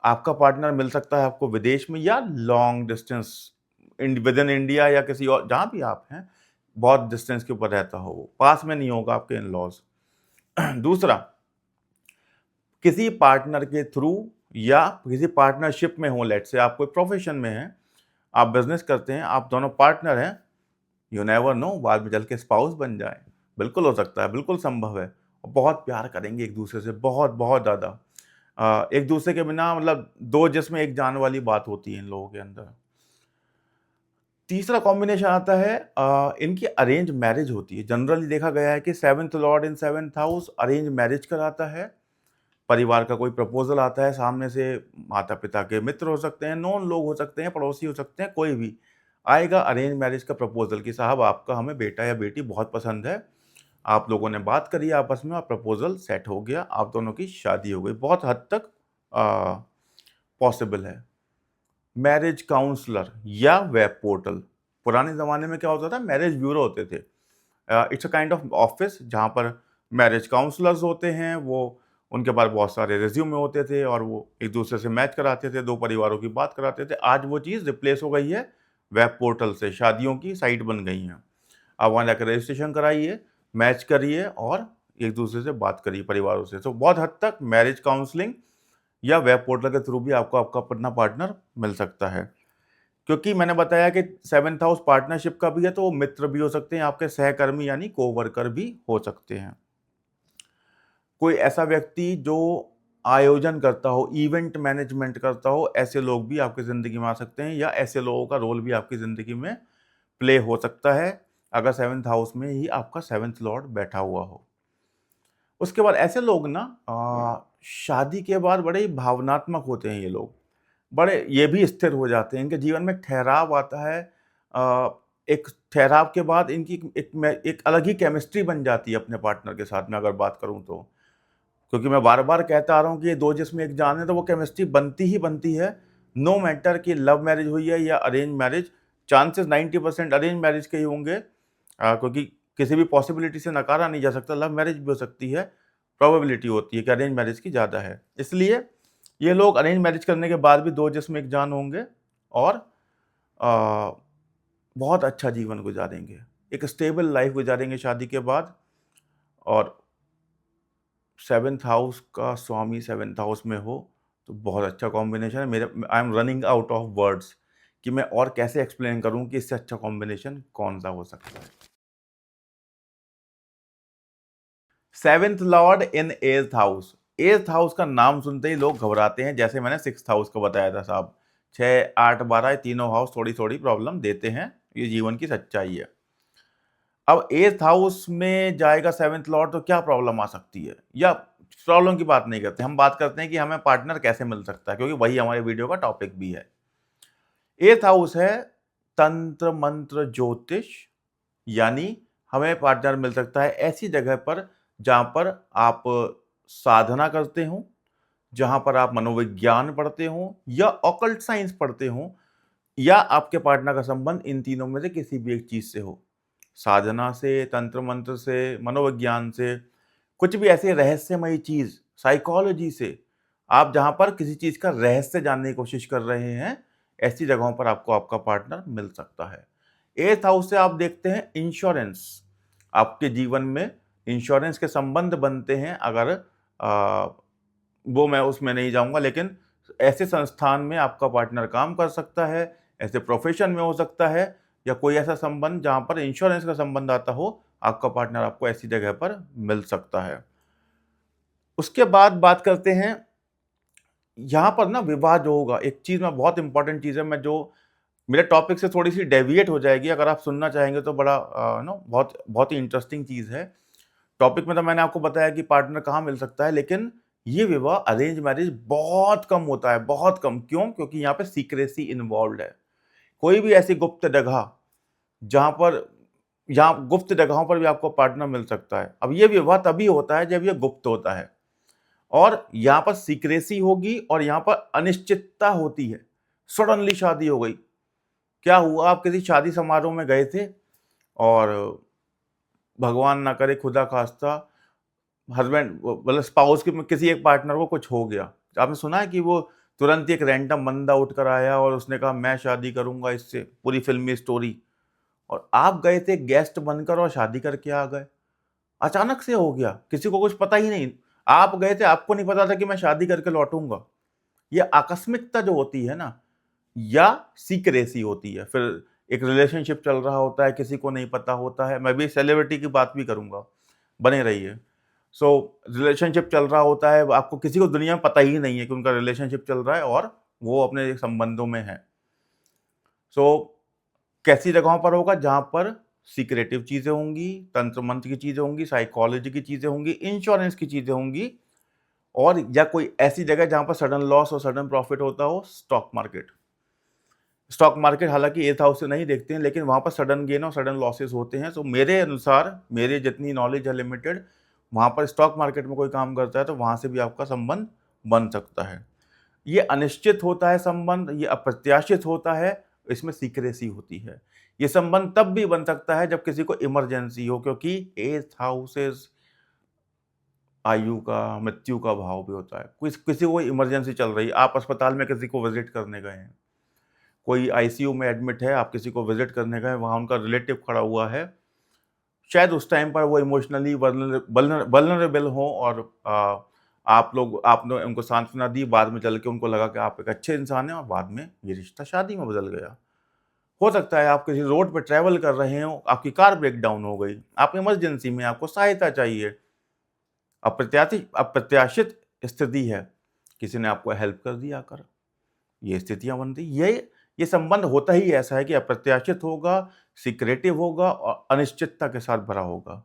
आपका पार्टनर मिल सकता है आपको विदेश में या long distance with in India या किसी और जहाँ भी आप हैं, बहुत डिस्टेंस के ऊपर रहता हो, वो पास में नहीं होगा आपके इन लॉज। दूसरा, किसी पार्टनर के थ्रू या किसी पार्टनरशिप में हो, लेट से आप कोई प्रोफेशन में हैं, आप बिजनेस करते हैं, आप दोनों पार्टनर हैं, यू नेवर नो, बाद में चल के स्पाउस बन जाए। बिल्कुल हो सकता है, बिल्कुल संभव है। और बहुत प्यार करेंगे एक दूसरे से, बहुत बहुत ज़्यादा। एक दूसरे के बिना मतलब दो जिस्म एक जान वाली बात होती है इन लोगों के अंदर। तीसरा कॉम्बिनेशन आता है इनकी अरेंज मैरिज होती है। जनरली देखा गया है कि 7th लॉर्ड इन 7th हाउस अरेंज मैरिज कराता है। परिवार का कोई प्रपोजल आता है सामने से, माता पिता के मित्र हो सकते हैं, नॉन लोग हो सकते हैं, पड़ोसी हो सकते हैं, कोई भी आएगा अरेंज मैरिज का प्रपोजल कि साहब आपका हमें बेटा या बेटी बहुत पसंद है, आप लोगों ने बात करी आपस में और प्रपोजल सेट हो गया, आप दोनों की शादी हो गई। बहुत हद तक पॉसिबल है। मैरिज काउंसलर या वेब पोर्टल। पुराने ज़माने में क्या होता था, मैरिज ब्यूरो होते थे। It's a kind of office जहाँ पर मैरिज काउंसलर्स होते हैं, वो उनके पास बहुत सारे रिज्यूमे होते थे और वो एक दूसरे से मैच कराते थे, दो परिवारों की बात कराते थे। आज वो चीज़ रिप्लेस हो गई है वेब पोर्टल से, शादियों की साइट बन गई हैं। आप वहाँ जाकर रजिस्ट्रेशन कराइए, मैच करिए और एक दूसरे से बात करिए परिवारों से। तो बहुत हद तक मैरिज काउंसलिंग या वेब पोर्टल के थ्रू भी आपको आपका अपना पार्टनर मिल सकता है। क्योंकि मैंने बताया कि 7th हाउस पार्टनरशिप का भी है, तो वो मित्र भी हो सकते हैं, आपके सहकर्मी यानी कोवर्कर भी हो सकते हैं। कोई ऐसा व्यक्ति जो आयोजन करता हो, इवेंट मैनेजमेंट करता हो, ऐसे लोग भी आपकी ज़िंदगी में आ सकते हैं, या ऐसे लोगों का रोल भी आपकी ज़िंदगी में प्ले हो सकता है अगर 7th हाउस में ही आपका 7th लॉर्ड बैठा हुआ हो। उसके बाद ऐसे लोग ना शादी के बाद बड़े ही भावनात्मक होते हैं ये लोग, बड़े ये भी स्थिर हो जाते हैं, इनके जीवन में ठहराव आता है। एक ठहराव के बाद इनकी एक अलग ही केमिस्ट्री बन जाती है अपने पार्टनर के साथ में, अगर बात करूँ तो। क्योंकि मैं बार-बार कहता आ रहा हूँ कि ये दो जिस्म एक जान है, तो वो केमिस्ट्री बनती ही बनती है। नो मैटर कि लव मैरिज हुई है या arrange marriage, chances 90% arrange marriage के ही होंगे, क्योंकि किसी भी पॉसिबिलिटी से नकारा नहीं जा सकता। लव मैरिज भी हो सकती है, प्रोबेबिलिटी होती है कि अरेंज मैरिज की ज़्यादा है। इसलिए ये लोग अरेंज मैरिज करने के बाद भी दो जिस्म एक जान होंगे और बहुत अच्छा जीवन गुजारेंगे, एक स्टेबल लाइफ गुजारेंगे शादी के बाद। और 7th हाउस का स्वामी 7th हाउस में हो तो बहुत अच्छा कॉम्बिनेशन है। मेरे I am running out of words कि मैं और कैसे एक्सप्लेन करूं कि इससे अच्छा कॉम्बिनेशन कौन सा हो सकता है। 7th लॉर्ड इन 8th हाउस। 8th हाउस का नाम सुनते ही लोग घबराते हैं, जैसे मैंने 6th हाउस का बताया था साहब। 6, 8, 12 तीनों हाउस थोड़ी थोड़ी प्रॉब्लम देते हैं, ये जीवन की सच्चाई है। अब 8th हाउस में जाएगा 7th लॉर्ड तो क्या प्रॉब्लम आ सकती है, या प्रॉब्लम की बात नहीं करते, हम बात करते हैं कि हमें पार्टनर कैसे मिल सकता है, क्योंकि वही हमारे वीडियो का टॉपिक भी है। 8th हाउस है तंत्र मंत्र ज्योतिष, यानी हमें पार्टनर मिल सकता है ऐसी जगह पर जहां पर आप साधना करते हो, जहां पर आप मनोविज्ञान पढ़ते हो या ऑकल्ट साइंस पढ़ते हो, या आपके पार्टनर का संबंध इन तीनों में से किसी भी एक चीज से हो। साधना से, तंत्र मंत्र से, मनोविज्ञान से, कुछ भी ऐसी रहस्यमयी चीज, साइकोलॉजी से, आप जहां पर किसी चीज का रहस्य जानने की कोशिश कर रहे हैं, ऐसी जगहों पर आपको आपका पार्टनर मिल सकता है। 8th हाउस से आप देखते हैं इंश्योरेंस, आपके जीवन में इंश्योरेंस के संबंध बनते हैं अगर वो मैं उसमें नहीं जाऊंगा, लेकिन ऐसे संस्थान में आपका पार्टनर काम कर सकता है, ऐसे प्रोफेशन में हो सकता है, या कोई ऐसा संबंध जहां पर इंश्योरेंस का संबंध आता हो, आपका पार्टनर आपको ऐसी जगह पर मिल सकता है। उसके बाद बात करते हैं यहां पर ना विवाह जो होगा, एक चीज में बहुत इंपॉर्टेंट चीज है, मैं जो मेरे टॉपिक से थोड़ी सी डेविएट हो जाएगी, अगर आप सुनना चाहेंगे तो बड़ा बहुत बहुत ही इंटरेस्टिंग चीज है। टॉपिक में तो मैंने आपको बताया कि पार्टनर कहाँ मिल सकता है, लेकिन ये विवाह अरेंज मैरिज बहुत कम होता है, बहुत कम। क्यों? क्योंकि यहाँ पे सीक्रेसी इन्वॉल्व है। कोई भी ऐसी गुप्त जगह जहां पर, यहाँ गुप्त जगहों पर भी आपको पार्टनर मिल सकता है। अब ये विवाह तभी होता है जब ये गुप्त होता है, और यहाँ पर सीक्रेसी होगी, और यहाँ पर अनिश्चितता होती है। सडनली शादी हो गई, क्या हुआ, आप किसी शादी समारोह में गए थे और भगवान ना करे, खुदा खास्ता, हस्बैंड मतलब स्पाउस के किसी एक पार्टनर को कुछ हो गया। आपने सुना है कि वो तुरंत ही एक रैंडम बंदा उठ कर आया और उसने कहा मैं शादी करूंगा इससे, पूरी फिल्मी स्टोरी, और आप गए थे गेस्ट बनकर और शादी करके आ गए। अचानक से हो गया, किसी को कुछ पता ही नहीं। आप गए थे, आपको नहीं पता था कि मैं शादी करके लौटूंगा। ये आकस्मिकता जो होती है ना, या सीक्रेसी होती है। फिर एक रिलेशनशिप चल रहा होता है, किसी को नहीं पता होता है। मैं भी सेलिब्रिटी की बात भी करूंगा, बने रहिए। सो रिलेशनशिप चल रहा होता है, आपको किसी को दुनिया में पता ही नहीं है कि उनका रिलेशनशिप चल रहा है और वो अपने संबंधों में है। सो कैसी जगहों पर होगा? जहां पर सीक्रेटिव चीजें होंगी, तंत्र मंत्र की चीजें होंगी, साइकोलॉजी की चीजें होंगी, इंश्योरेंस की चीजें होंगी, और या कोई ऐसी जगह जहां पर सडन लॉस और सडन प्रॉफिट होता हो। स्टॉक मार्केट, स्टॉक मार्केट हालांकि 8th हाउस से नहीं देखते हैं, लेकिन वहां पर सडन गेन और सडन लॉसेस होते हैं। तो मेरे अनुसार, मेरे जितनी नॉलेज है लिमिटेड, वहां पर स्टॉक मार्केट में कोई काम करता है तो वहां से भी आपका संबंध बन सकता है। ये अनिश्चित होता है संबंध, ये अप्रत्याशित होता है, इसमें सीक्रेसी होती है। ये संबंध तब भी बन सकता है जब किसी को इमरजेंसी हो, क्योंकि 8th हाउसेस आयु का, मृत्यु का भाव भी होता है। किसी को इमरजेंसी चल रही है, आप अस्पताल में किसी को विजिट करने गए हैं, कोई आईसीयू में एडमिट है, आप किसी को विजिट करने गए, वहाँ उनका रिलेटिव खड़ा हुआ है, शायद उस टाइम पर वो इमोशनली वल्नरेबल हो, और आपने उनको सांत्वना दी, बाद में चल के उनको लगा कि आप एक अच्छे इंसान हैं, और बाद में ये रिश्ता शादी में बदल गया। हो सकता है आप किसी रोड पे ट्रैवल कर रहे हो, आपकी कार ब्रेक डाउन हो गई, आप इमरजेंसी में, आपको सहायता चाहिए, अप्रत्याशित स्थिति है, किसी ने आपको हेल्प कर दी आकर, ये स्थितियां बनती। ये संबंध होता ही ऐसा है कि अप्रत्याशित होगा, सीक्रेटिव होगा और अनिश्चितता के साथ भरा होगा।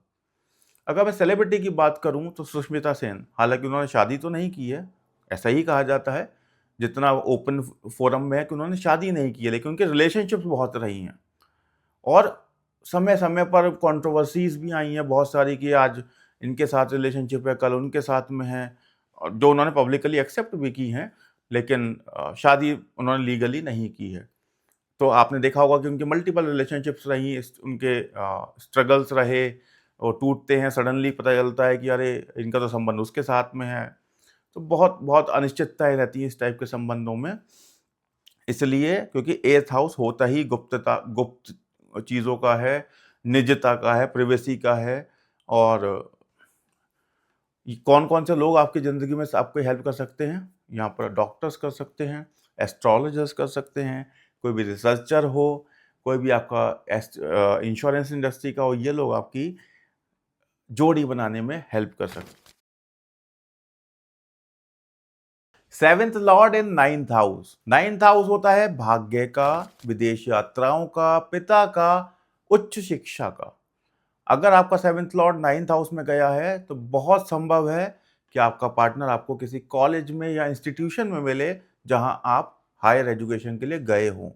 अगर मैं सेलिब्रिटी की बात करूं तो सुष्मिता सेन, हालांकि उन्होंने शादी तो नहीं की है, ऐसा ही कहा जाता है जितना ओपन फोरम में है कि उन्होंने शादी नहीं की है, लेकिन उनके रिलेशनशिप्स बहुत रही हैं, और समय समय पर कंट्रोवर्सीज भी आई हैं बहुत सारी कि आज इनके साथ रिलेशनशिप है, कल उनके साथ में है, और जो उन्होंने पब्लिकली एक्सेप्ट भी की हैं, लेकिन शादी उन्होंने लीगली नहीं की है। तो आपने देखा होगा कि उनकी मल्टीपल रिलेशनशिप्स रही, उनके स्ट्रगल्स रहे, वो टूटते हैं, सडनली पता चलता है कि अरे इनका तो संबंध उसके साथ में है। तो बहुत बहुत अनिश्चितताएं रहती हैं इस टाइप के संबंधों में, इसलिए क्योंकि 8th हाउस होता ही गुप्त चीज़ों का है, निजता का है, प्रिवेसी का है। और कौन कौन से लोग आपकी ज़िंदगी में आपको हेल्प कर सकते हैं? यहाँ पर डॉक्टर्स कर सकते हैं, एस्ट्रोलॉजर्स कर सकते हैं, कोई भी रिसर्चर हो, कोई भी आपका इंश्योरेंस इंडस्ट्री का हो, ये लोग आपकी जोड़ी बनाने में हेल्प कर सकते हैं। 7th लॉर्ड इन 9th हाउस। 9th हाउस होता है भाग्य का, विदेश यात्राओं का, पिता का, उच्च शिक्षा का। अगर आपका 7th लॉर्ड 9th हाउस में गया है तो बहुत संभव है कि आपका पार्टनर आपको किसी कॉलेज में या इंस्टीट्यूशन में मिले जहां आप हायर एजुकेशन के लिए गए हों।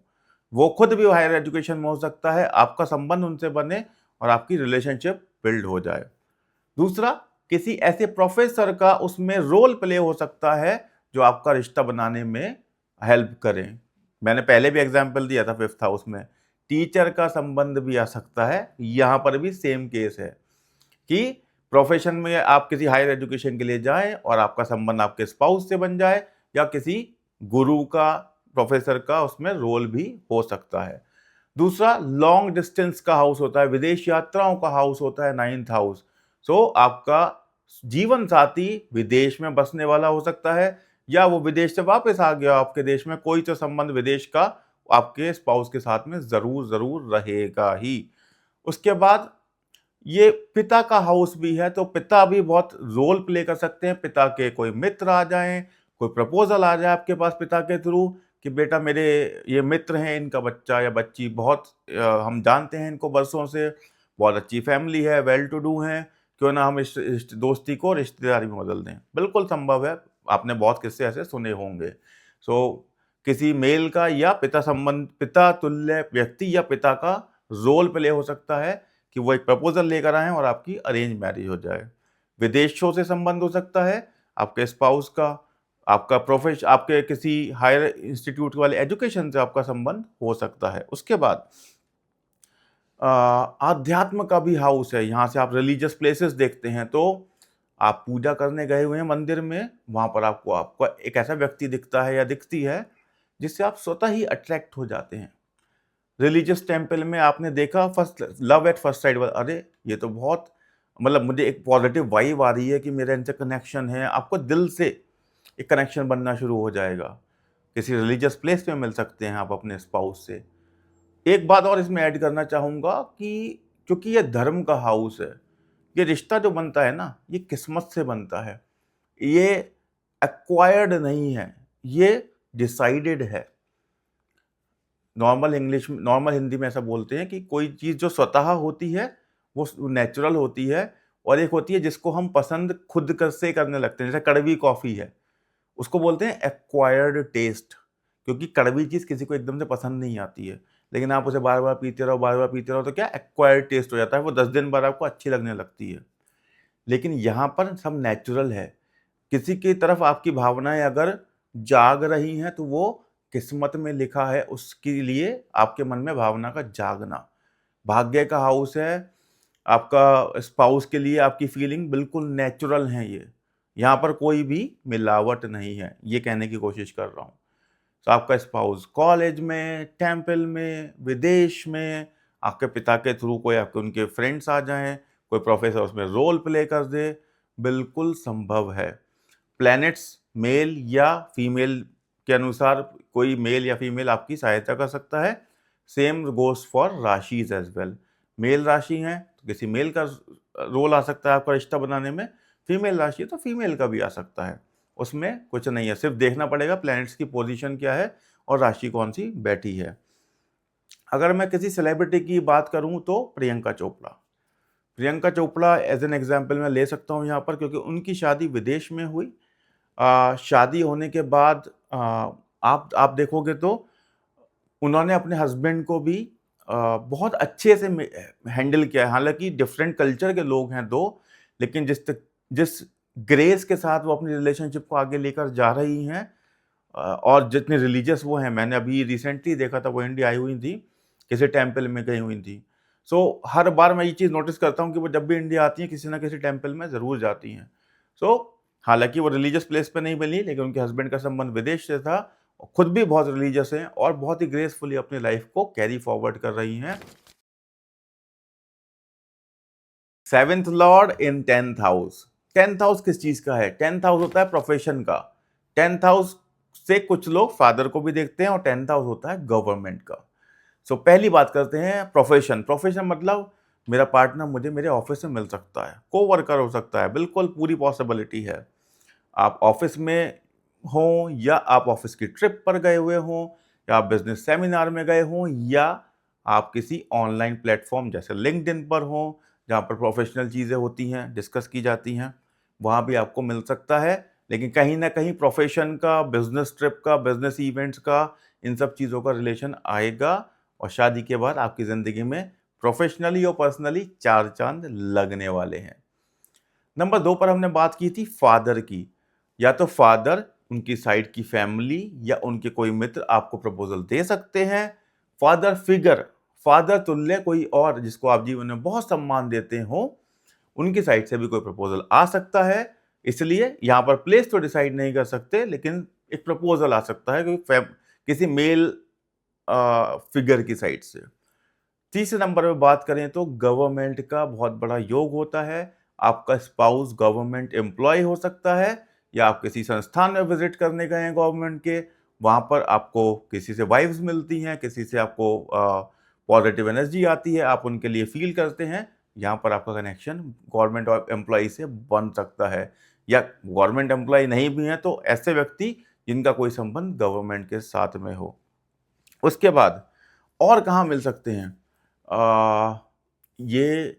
वो खुद भी हायर एजुकेशन में हो सकता है, आपका संबंध उनसे बने और आपकी रिलेशनशिप बिल्ड हो जाए। दूसरा, किसी ऐसे प्रोफेसर का उसमें रोल प्ले हो सकता है जो आपका रिश्ता बनाने में हेल्प करें। मैंने पहले भी एग्जाम्पल दिया था 5th हाउस में, टीचर का संबंध भी आ सकता है। यहां पर भी सेम केस है कि प्रोफेशन में आप किसी हायर एजुकेशन के लिए जाएं और आपका संबंध आपके स्पाउस से बन जाए, या किसी गुरु का, प्रोफेसर का उसमें रोल भी हो सकता है। दूसरा, लॉन्ग डिस्टेंस का हाउस होता है, विदेश यात्राओं का हाउस होता है 9th हाउस। सो आपका जीवन साथी विदेश में बसने वाला हो सकता है, या वो विदेश से वापस आ गया आपके देश में, कोई तो संबंध विदेश का आपके स्पाउस के साथ में जरूर जरूर रहेगा ही। उसके बाद ये पिता का हाउस भी है, तो पिता भी बहुत रोल प्ले कर सकते हैं। पिता के कोई मित्र आ जाएं, कोई प्रपोजल आ जाए आपके पास पिता के थ्रू कि बेटा मेरे ये मित्र हैं, इनका बच्चा या बच्ची बहुत हम जानते हैं इनको बरसों से, बहुत अच्छी फैमिली है, वेल टू डू हैं, क्यों ना हम इस दोस्ती को रिश्तेदारी में बदल दें। बिल्कुल संभव है, आपने बहुत किस्से ऐसे सुने होंगे। सो किसी मेल का या पिता तुल्य व्यक्ति या पिता का रोल प्ले हो सकता है कि वो एक प्रपोजल लेकर आए और आपकी अरेंज मैरिज हो जाए। विदेशों से संबंध हो सकता है आपके स्पाउस का, आपका प्रोफेशन, आपके किसी हायर इंस्टीट्यूट वाले एजुकेशन से आपका संबंध हो सकता है। उसके बाद आध्यात्म का भी हाउस है, यहाँ से आप रिलीजियस प्लेसेस देखते हैं, तो आप पूजा करने गए हुए हैं मंदिर में, वहाँ पर आपको आपका एक ऐसा व्यक्ति दिखता है या दिखती है जिससे आप स्वतः ही अट्रैक्ट हो जाते हैं। रिलीजियस टेम्पल में आपने देखा first love at first side, अरे ये तो बहुत, मतलब मुझे एक पॉजिटिव वाइब आ रही है कि मेरा इनसे कनेक्शन है, आपको दिल से एक कनेक्शन बनना शुरू हो जाएगा। किसी रिलीजियस प्लेस में मिल सकते हैं आप अपने स्पाउस से। एक बात और इसमें ऐड करना चाहूँगा कि क्योंकि ये धर्म का हाउस है, ये रिश्ता जो बनता है ना, ये किस्मत से बनता है, ये एक्वायर्ड नहीं है, ये डिसाइडेड है। नॉर्मल हिंदी में ऐसा बोलते हैं कि कोई चीज़ जो स्वतः होती है वो नेचुरल होती है, और एक होती है जिसको हम पसंद खुद कर से करने लगते हैं। जैसे कड़वी कॉफ़ी है, उसको बोलते हैं एक्वायर्ड टेस्ट, क्योंकि कड़वी चीज़ किसी को एकदम से पसंद नहीं आती है, लेकिन आप उसे बार-बार पीते रहो, बार-बार पीते रहो, तो क्या एक्वायर्ड टेस्ट हो जाता है, वो 10 दिन बाद आपको अच्छी लगने लगती है। लेकिन यहाँ पर सब नेचुरल है। किसी की तरफ आपकी भावनाएँ अगर जाग रही हैं, तो वो किस्मत में लिखा है उसके लिए आपके मन में भावना का जागना। भाग्य का हाउस है, आपका स्पाउस के लिए आपकी फीलिंग बिल्कुल नेचुरल हैं ये। यहाँ पर कोई भी मिलावट नहीं है, ये कहने की कोशिश कर रहा हूँ। तो आपका स्पाउस कॉलेज में, टेम्पल में, विदेश में, आपके पिता के थ्रू कोई आपके उनके फ्रेंड्स आ जाएँ, कोई प्रोफ़ेसर उसमें रोल प्ले कर दे, बिल्कुल संभव है। प्लैनेट्स मेल या फीमेल के अनुसार कोई मेल या फीमेल आपकी सहायता कर सकता है। सेम गोज़ फॉर राशिज़ एज़ वेल। मेल राशि है तो किसी मेल का रोल आ सकता है आपका रिश्ता बनाने में, फीमेल राशि है तो फीमेल का भी आ सकता है। उसमें कुछ नहीं है, सिर्फ देखना पड़ेगा प्लैनेट्स की पोजीशन क्या है और राशि कौन-सी बैठी है। अगर मैं किसी सेलिब्रिटी की बात करूँ तो Priyanka Chopra. Priyanka Chopra as an example मैं ले सकता हूँ यहाँ पर, क्योंकि उनकी शादी विदेश में हुई। शादी होने के बाद आप देखोगे तो उन्होंने अपने हस्बैंड को भी बहुत अच्छे से हैंडल किया है। हालाँकि डिफरेंट कल्चर के लोग हैं 2, लेकिन जिस ग्रेस के साथ वो अपनी रिलेशनशिप को आगे लेकर जा रही हैं, और जितने रिलीजियस वो हैं, मैंने अभी रिसेंटली देखा था वो इंडिया आई हुई थी, किसी टेम्पल में गई हुई थी। सो हर बार मैं ये चीज़ नोटिस करता हूँ कि वो जब भी इंडिया आती हैं, किसी न किसी टेम्पल में ज़रूर जाती हैं। सो हालाँकि वो रिलीजियस प्लेस पे नहीं मिली, लेकिन उनके हस्बैंड का संबंध विदेश से था, खुद भी बहुत रिलीजियस हैं और बहुत ही ग्रेसफुली अपनी लाइफ को कैरी फॉरवर्ड कर रही हैं। 7th लॉर्ड इन 10th हाउस। 10th हाउस किस चीज़ का है? 10th हाउस होता है प्रोफेशन का। 10th हाउस से कुछ लोग फादर को भी देखते हैं, और 10th हाउस होता है गवर्नमेंट का। सो पहली बात करते हैं प्रोफेशन। प्रोफेशन मतलब मेरा पार्टनर मुझे मेरे ऑफिस में मिल सकता है, कोवर्कर हो सकता है, बिल्कुल पूरी पॉसिबिलिटी है। आप ऑफिस में हों, या आप ऑफिस की ट्रिप पर गए हुए हों, या आप बिजनेस सेमिनार में गए हों, या आप किसी ऑनलाइन प्लेटफॉर्म जैसे लिंक्डइन पर हों, जहाँ पर प्रोफेशनल चीज़ें होती हैं, डिस्कस की जाती हैं, वहाँ भी आपको मिल सकता है। लेकिन कहीं ना कहीं प्रोफेशन का, बिजनेस ट्रिप का, बिजनेस इवेंट्स का, इन सब चीज़ों का रिलेशन आएगा, और शादी के बाद आपकी ज़िंदगी में प्रोफेशनली और पर्सनली 4 चांद लगने वाले हैं। नंबर 2 पर हमने बात की थी फादर की। या तो फादर, उनकी साइड की फैमिली या उनके कोई मित्र आपको प्रपोजल दे सकते हैं। फादर फिगर, फादर तुल्य कोई और जिसको आप जीवन में बहुत सम्मान देते हो, उनकी साइड से भी कोई प्रपोजल आ सकता है। इसलिए यहाँ पर प्लेस तो डिसाइड नहीं कर सकते, लेकिन एक प्रपोजल आ सकता है किसी मेल फिगर की साइड से। तीसरे नंबर पे बात करें तो गवर्नमेंट का बहुत बड़ा योग होता है। आपका स्पाउस गवर्नमेंट एम्प्लॉय हो सकता है, या आप किसी संस्थान में विजिट करने गए हैं गवर्नमेंट के, वहाँ पर आपको किसी से वाइब्स मिलती हैं, किसी से आपको पॉजिटिव एनर्जी आती है, आप उनके लिए फील करते हैं, यहाँ पर आपका कनेक्शन गवर्नमेंट एम्प्लॉय से बन सकता है। या गवर्नमेंट एम्प्लॉय नहीं भी हैं तो ऐसे व्यक्ति जिनका कोई संबंध गवर्नमेंट के साथ में हो। उसके बाद और कहाँ मिल सकते हैं? ये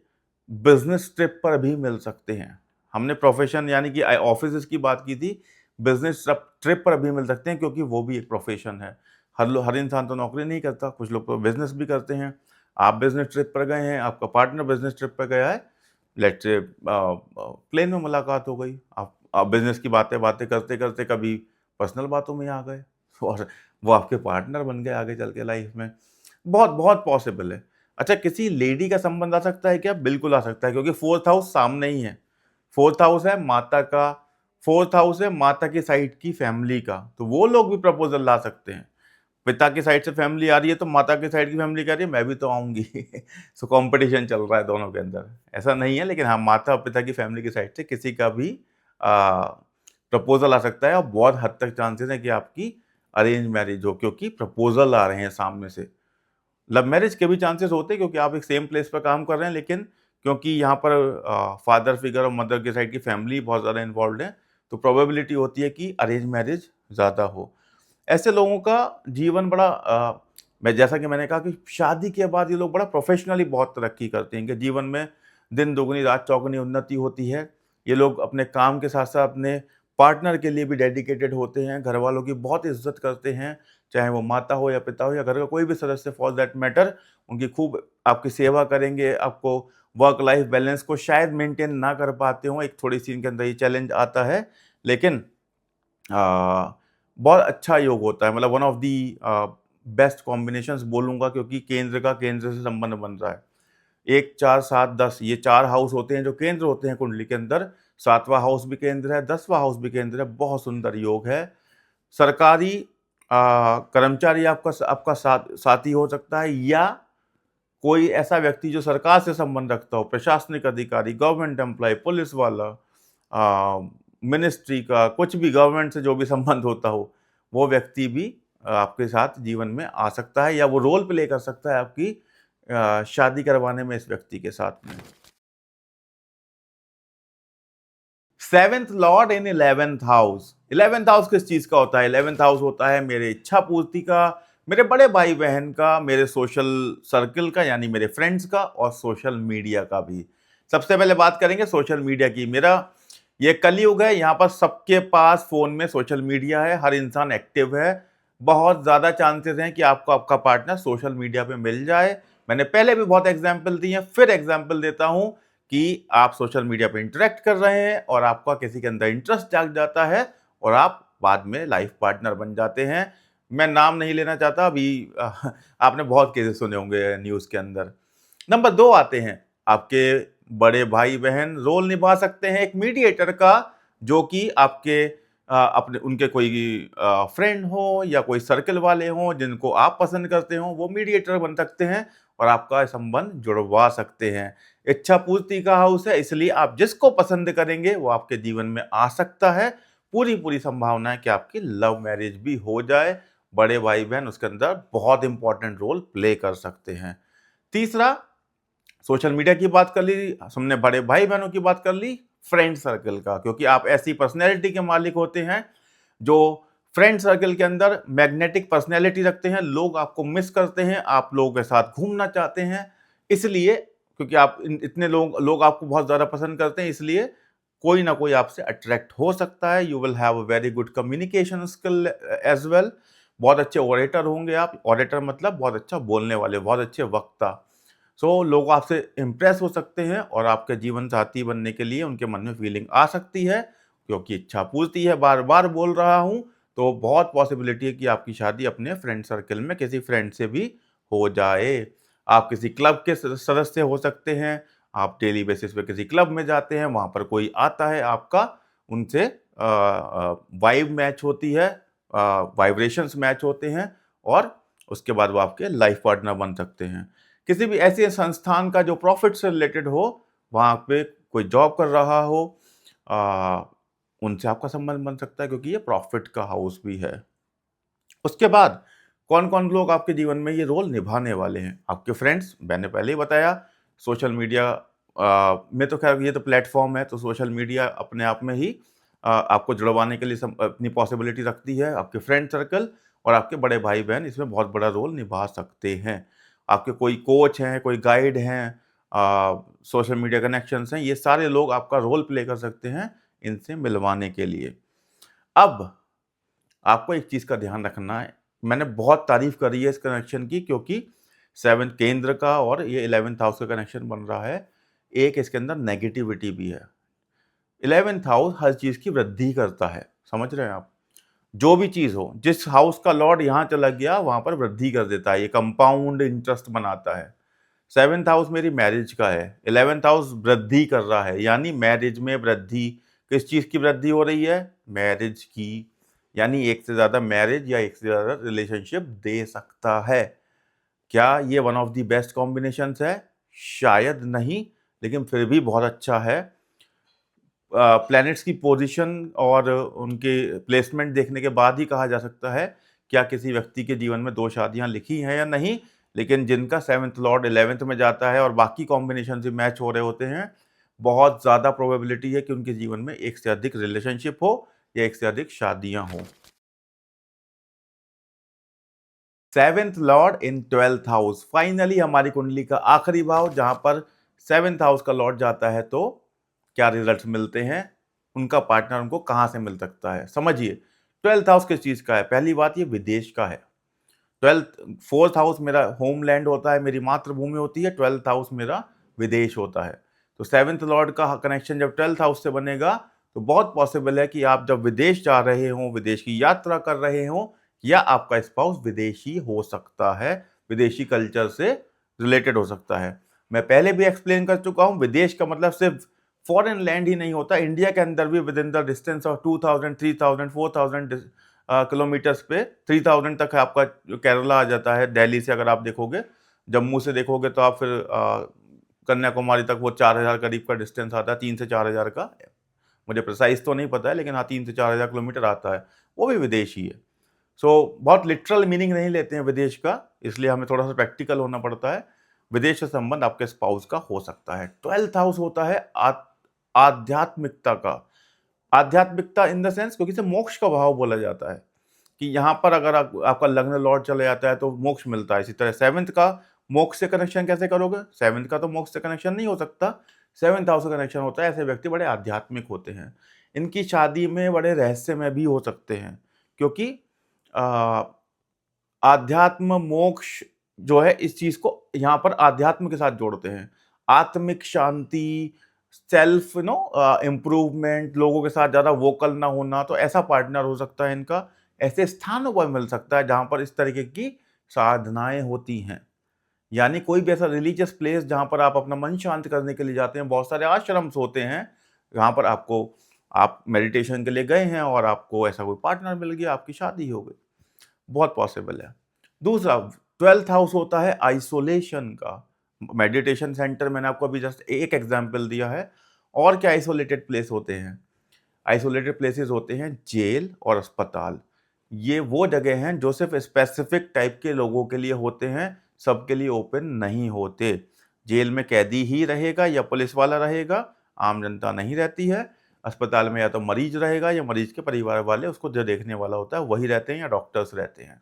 बिजनेस ट्रिप पर भी मिल सकते हैं। हमने प्रोफेशन यानी कि ऑफिस की बात की थी, बिजनेस ट्रिप पर भी मिल सकते हैं क्योंकि वो भी एक प्रोफेशन है। हर इंसान तो नौकरी नहीं करता, कुछ लोग तो बिजनेस भी करते हैं। आप बिजनेस ट्रिप पर गए हैं, आपका पार्टनर बिजनेस ट्रिप पर गया है, लेट्स से प्लेन में मुलाकात हो गई, आप बिजनेस की बातें बातें करते करते कभी पर्सनल बातों में आ गए और वो आपके पार्टनर बन गए आगे चल के लाइफ में। बहुत बहुत पॉसिबल है। अच्छा, किसी लेडी का संबंध आ सकता है क्या? बिल्कुल आ सकता है, क्योंकि फोर्थ हाउस सामने ही है। फोर्थ हाउस है माता का, फोर्थ हाउस है माता की साइड की फैमिली का, तो वो लोग भी प्रपोजल ला सकते हैं। पिता की साइड से फैमिली आ रही है तो माता की साइड की फैमिली कह रही है मैं भी तो आऊंगी। सो कंपटीशन चल रहा है दोनों के अंदर। ऐसा नहीं है, लेकिन हाँ, माता और पिता की फैमिली की साइड से किसी का भी प्रपोजल आ सकता है और बहुत हद तक चांसेस है कि आपकी अरेंज मैरिज हो, क्योंकि प्रपोजल आ रहे हैं सामने से। लव मैरिज के भी चांसेस होते हैं क्योंकि आप एक सेम प्लेस पर काम कर रहे हैं, लेकिन क्योंकि यहाँ पर फादर फिगर और मदर की साइड की फैमिली बहुत ज़्यादा इन्वॉल्व है, तो प्रोबेबिलिटी होती है कि अरेंज मैरिज ज़्यादा हो। ऐसे लोगों का जीवन बड़ा मैं जैसा कि मैंने कहा कि शादी के बाद ये लोग बड़ा प्रोफेशनली बहुत तरक्की करते हैं, कि जीवन में दिन दुगनी रात चौगुनी उन्नति होती है। ये लोग अपने काम के साथ साथ अपने पार्टनर के लिए भी डेडिकेटेड होते हैं, घर वालों की बहुत इज्जत करते हैं, चाहे वो माता हो या पिता हो या घर का कोई भी सदस्य फॉर दैट मैटर, उनकी खूब आपकी सेवा करेंगे। आपको वर्क लाइफ बैलेंस को शायद मेंटेन ना कर पाते हों, एक थोड़ी-सी इनके अंदर ये चैलेंज आता है, लेकिन बहुत अच्छा योग होता है, मतलब one of the best combinations बोलूँगा, क्योंकि केंद्र का केंद्र से संबंध बन रहा है। 1, 4, 7, 10 ये 4 हाउस होते हैं जो केंद्र होते हैं कुंडली के अंदर। 7वां हाउस भी केंद्र है, 10वां हाउस भी केंद्र है, बहुत सुंदर योग है। सरकारी कर्मचारी आपका साथी हो सकता है, या कोई ऐसा व्यक्ति जो सरकार से संबंध रखता हो, प्रशासनिक अधिकारी, गवर्नमेंट एम्प्लॉय, पुलिस वाला, मिनिस्ट्री का, कुछ भी गवर्नमेंट से जो भी संबंध होता हो, वो व्यक्ति भी आपके साथ जीवन में आ सकता है, या वो रोल प्ले कर सकता है आपकी शादी करवाने में इस व्यक्ति के साथ में। सेवेंथ लॉर्ड इन 11th हाउस। 11th हाउस किस चीज का होता है? 11th हाउस होता है मेरे इच्छा पूर्ति का, मेरे बड़े भाई बहन का, मेरे सोशल सर्कल का यानी मेरे फ्रेंड्स का, और सोशल मीडिया का भी। सबसे पहले बात करेंगे सोशल मीडिया की। मेरा ये कलयुग है, यहाँ पर सबके पास फोन में सोशल मीडिया है, हर इंसान एक्टिव है। बहुत ज्यादा चांसेस हैं कि आपको आपका पार्टनर सोशल मीडिया पे मिल जाए। मैंने पहले भी बहुत एग्जाम्पल दी हैं, फिर एग्जाम्पल देता हूं कि आप सोशल मीडिया पे इंटरेक्ट कर रहे हैं और आपका किसी के अंदर इंटरेस्ट जाग जाता है और आप बाद में लाइफ पार्टनर बन जाते हैं। मैं नाम नहीं लेना चाहता, अभी आपने बहुत केसेस सुने होंगे न्यूज़ के अंदर। नंबर 2 आते हैं, आपके बड़े भाई-बहन रोल निभा सकते हैं एक मीडिएटर का, जो कि आपके अपने उनके कोई फ्रेंड हो या कोई सर्कल वाले हों जिनको आप पसंद करते हो, वो मीडिएटर बन सकते हैं और आपका संबंध जुड़वा सकते हैं। इच्छा पूर्ति का हाउस है, इसलिए आप जिसको पसंद करेंगे वो आपके जीवन में आ सकता है। पूरी संभावना है कि आपकी लव मैरिज भी हो जाए। बड़े भाई बहन उसके अंदर बहुत इंपॉर्टेंट रोल प्ले कर सकते हैं। तीसरा, सोशल मीडिया की बात कर ली हमने, बड़े भाई बहनों की बात कर ली, फ्रेंड सर्कल का, क्योंकि आप ऐसी पर्सनैलिटी के मालिक होते हैं जो फ्रेंड सर्कल के अंदर मैग्नेटिक पर्सनैलिटी रखते हैं। लोग आपको मिस करते हैं, आप लोगों के साथ घूमना चाहते हैं, इसलिए क्योंकि आप इतने लोग आपको बहुत ज़्यादा पसंद करते हैं, इसलिए कोई ना कोई आपसे अट्रैक्ट हो सकता है। You will have a very good communication skill as well. बहुत अच्छे ऑरेटर होंगे आप। ऑरेटर मतलब बहुत अच्छा बोलने वाले, बहुत अच्छे वक्ता। लोग आपसे इम्प्रेस हो सकते हैं और आपके जीवन साथी बनने के लिए उनके मन में फीलिंग आ सकती है, क्योंकि इच्छा पूर्ति है, बार बार बोल रहा हूं, तो बहुत पॉसिबिलिटी है कि आपकी शादी अपने फ्रेंड सर्कल में किसी फ्रेंड से भी हो जाए। आप किसी क्लब के सदस्य हो सकते हैं, आप डेली बेसिस पे किसी क्लब में जाते हैं, वहां पर कोई आता है आपका, उनसे वाइब मैच होती है, वाइब्रेशंस मैच होते हैं, और उसके बाद वो आपके लाइफ पार्टनर बन सकते हैं। किसी भी ऐसे संस्थान का जो प्रॉफिट से रिलेटेड हो, वहाँ पे कोई जॉब कर रहा हो, आ, उनसे आपका संबंध बन सकता है, क्योंकि ये प्रॉफिट का हाउस भी है। उसके बाद कौन कौन लोग आपके जीवन में ये रोल निभाने वाले हैं? आपके फ्रेंड्स, मैंने पहले ही बताया। सोशल मीडिया में तो खैर ये तो प्लेटफॉर्म है, तो सोशल मीडिया अपने आप में ही आपको जुड़वाने के लिए अपनी पॉसिबिलिटी रखती है। आपके फ्रेंड सर्कल और आपके बड़े भाई बहन इसमें बहुत बड़ा रोल निभा सकते हैं। आपके कोई कोच हैं, कोई गाइड हैं, सोशल मीडिया कनेक्शंस हैं, ये सारे लोग आपका रोल प्ले कर सकते हैं इनसे मिलवाने के लिए। अब आपको एक चीज़ का ध्यान रखना है, मैंने बहुत तारीफ करी है इस कनेक्शन की, क्योंकि 7th केंद्र का और ये 11th हाउस का कनेक्शन बन रहा है। एक इसके अंदर नेगेटिविटी भी है। 11th हाउस हर चीज़ की वृद्धि करता है, समझ रहे हैं आप? जो भी चीज़ हो, जिस हाउस का लॉर्ड यहाँ चला गया वहाँ पर वृद्धि कर देता है, ये कंपाउंड इंटरेस्ट बनाता है। 7th हाउस मेरी मैरिज का है, 11th हाउस वृद्धि कर रहा है, यानी मैरिज में वृद्धि। किस चीज़ की वृद्धि हो रही है? मैरिज की। यानी एक से ज़्यादा मैरिज या एक से ज़्यादा रिलेशनशिप दे सकता है। क्या ये one of the best combinations है? शायद नहीं, लेकिन फिर भी बहुत अच्छा है। प्लैनेट्स की पोजीशन और उनके प्लेसमेंट देखने के बाद ही कहा जा सकता है क्या किसी व्यक्ति के जीवन में 2 शादियां लिखी हैं या नहीं। लेकिन जिनका 7th लॉर्ड 11th में जाता है और बाकी कॉम्बिनेशन से मैच हो रहे होते हैं, बहुत ज़्यादा प्रोबेबिलिटी है कि उनके जीवन में एक से अधिक रिलेशनशिप हो या एक से अधिक शादियां हों। 7th लॉर्ड इन 12th हाउस, फाइनली हमारी कुंडली का आखिरी भाव जहां पर 7th हाउस का लॉर्ड जाता है, तो क्या रिजल्ट्स मिलते हैं, उनका पार्टनर उनको कहां से मिल सकता है? समझिए, 12th हाउस किस चीज का है? पहली बात, ये विदेश का है। 4th हाउस मेरा होमलैंड होता है, मेरी मातृभूमि होती है। 12th हाउस मेरा विदेश होता है। तो 7th लॉर्ड का कनेक्शन जब 12th हाउस से बनेगा, तो बहुत पॉसिबल है कि आप जब विदेश जा रहे हो, विदेश की यात्रा कर रहे हो, या आपका स्पाउस विदेशी हो सकता है, विदेशी कल्चर से रिलेटेड हो सकता है। मैं पहले भी एक्सप्लेन कर चुका हूं, विदेश का मतलब सिर्फ फॉरेन लैंड ही नहीं होता। इंडिया के अंदर भी with in the distance of 2000, 3000, 4000 kilometres पे 3000 तक है आपका केरला आ जाता है। दिल्ली से अगर आप देखोगे, जम्मू से देखोगे तो आप फिर कन्याकुमारी तक वो 4000 करीब का डिस्टेंस आता है, 3 से 4000 का। मुझे प्रिसाइज तो नहीं पता है, लेकिन हाँ 3 से 4000 किलोमीटर आता है, वो भी विदेश ही है। सो बहुत लिटरल मीनिंग नहीं लेते हैं विदेश का, इसलिए हमें थोड़ा सा प्रैक्टिकल होना पड़ता है। विदेश से संबंध आपके स्पाउस का हो सकता है। 12th हाउस होता है आध्यात्मिकता का। आध्यात्मिकता इन द सेंस, क्योंकि इसे मोक्ष का भाव बोला जाता है कि यहाँ पर अगर आपका लग्न लॉर्ड चले जाता है तो मोक्ष मिलता है। इसी तरह 7th का मोक्ष से कनेक्शन कैसे करोगे? 7th का तो मोक्ष से कनेक्शन नहीं हो सकता। 7th हाउस का कनेक्शन होता है। ऐसे व्यक्ति बड़े आध्यात्मिक होते हैं, इनकी शादी में बड़े रहस्यमय भी हो सकते हैं, क्योंकि आ, आध्यात्म मोक्ष जो है, इस चीज को यहाँ पर आध्यात्म के साथ जोड़ते हैं। आत्मिक शांति, सेल्फ इम्प्रूवमेंट, लोगों के साथ ज्यादा वोकल ना होना, तो ऐसा पार्टनर हो सकता है इनका। ऐसे स्थानों पर मिल सकता है जहां पर इस तरीके की साधनाएं होती हैं। यानी कोई भी ऐसा रिलीजियस प्लेस जहां पर आप अपना मन शांत करने के लिए जाते हैं। बहुत सारे आश्रम्स होते हैं जहां पर आप मेडिटेशन के लिए गए हैं और आपको ऐसा कोई पार्टनर मिल गया, आपकी शादी हो गई, बहुत पॉसिबल है। दूसरा, 12th हाउस होता है आइसोलेशन का। मेडिटेशन सेंटर मैंने आपको अभी जस्ट एक एग्जांपल दिया है। और क्या आइसोलेटेड प्लेस होते हैं? आइसोलेटेड प्लेसेस होते हैं जेल और अस्पताल। ये वो जगह हैं जो सिर्फ स्पेसिफिक टाइप के लोगों के लिए होते हैं, सबके लिए ओपन नहीं होते। जेल में कैदी ही रहेगा या पुलिस वाला रहेगा, आम जनता नहीं रहती है। अस्पताल में या तो मरीज रहेगा या मरीज के परिवार वाले, उसको जो देखने वाला होता है वही रहते हैं, या डॉक्टर्स रहते हैं।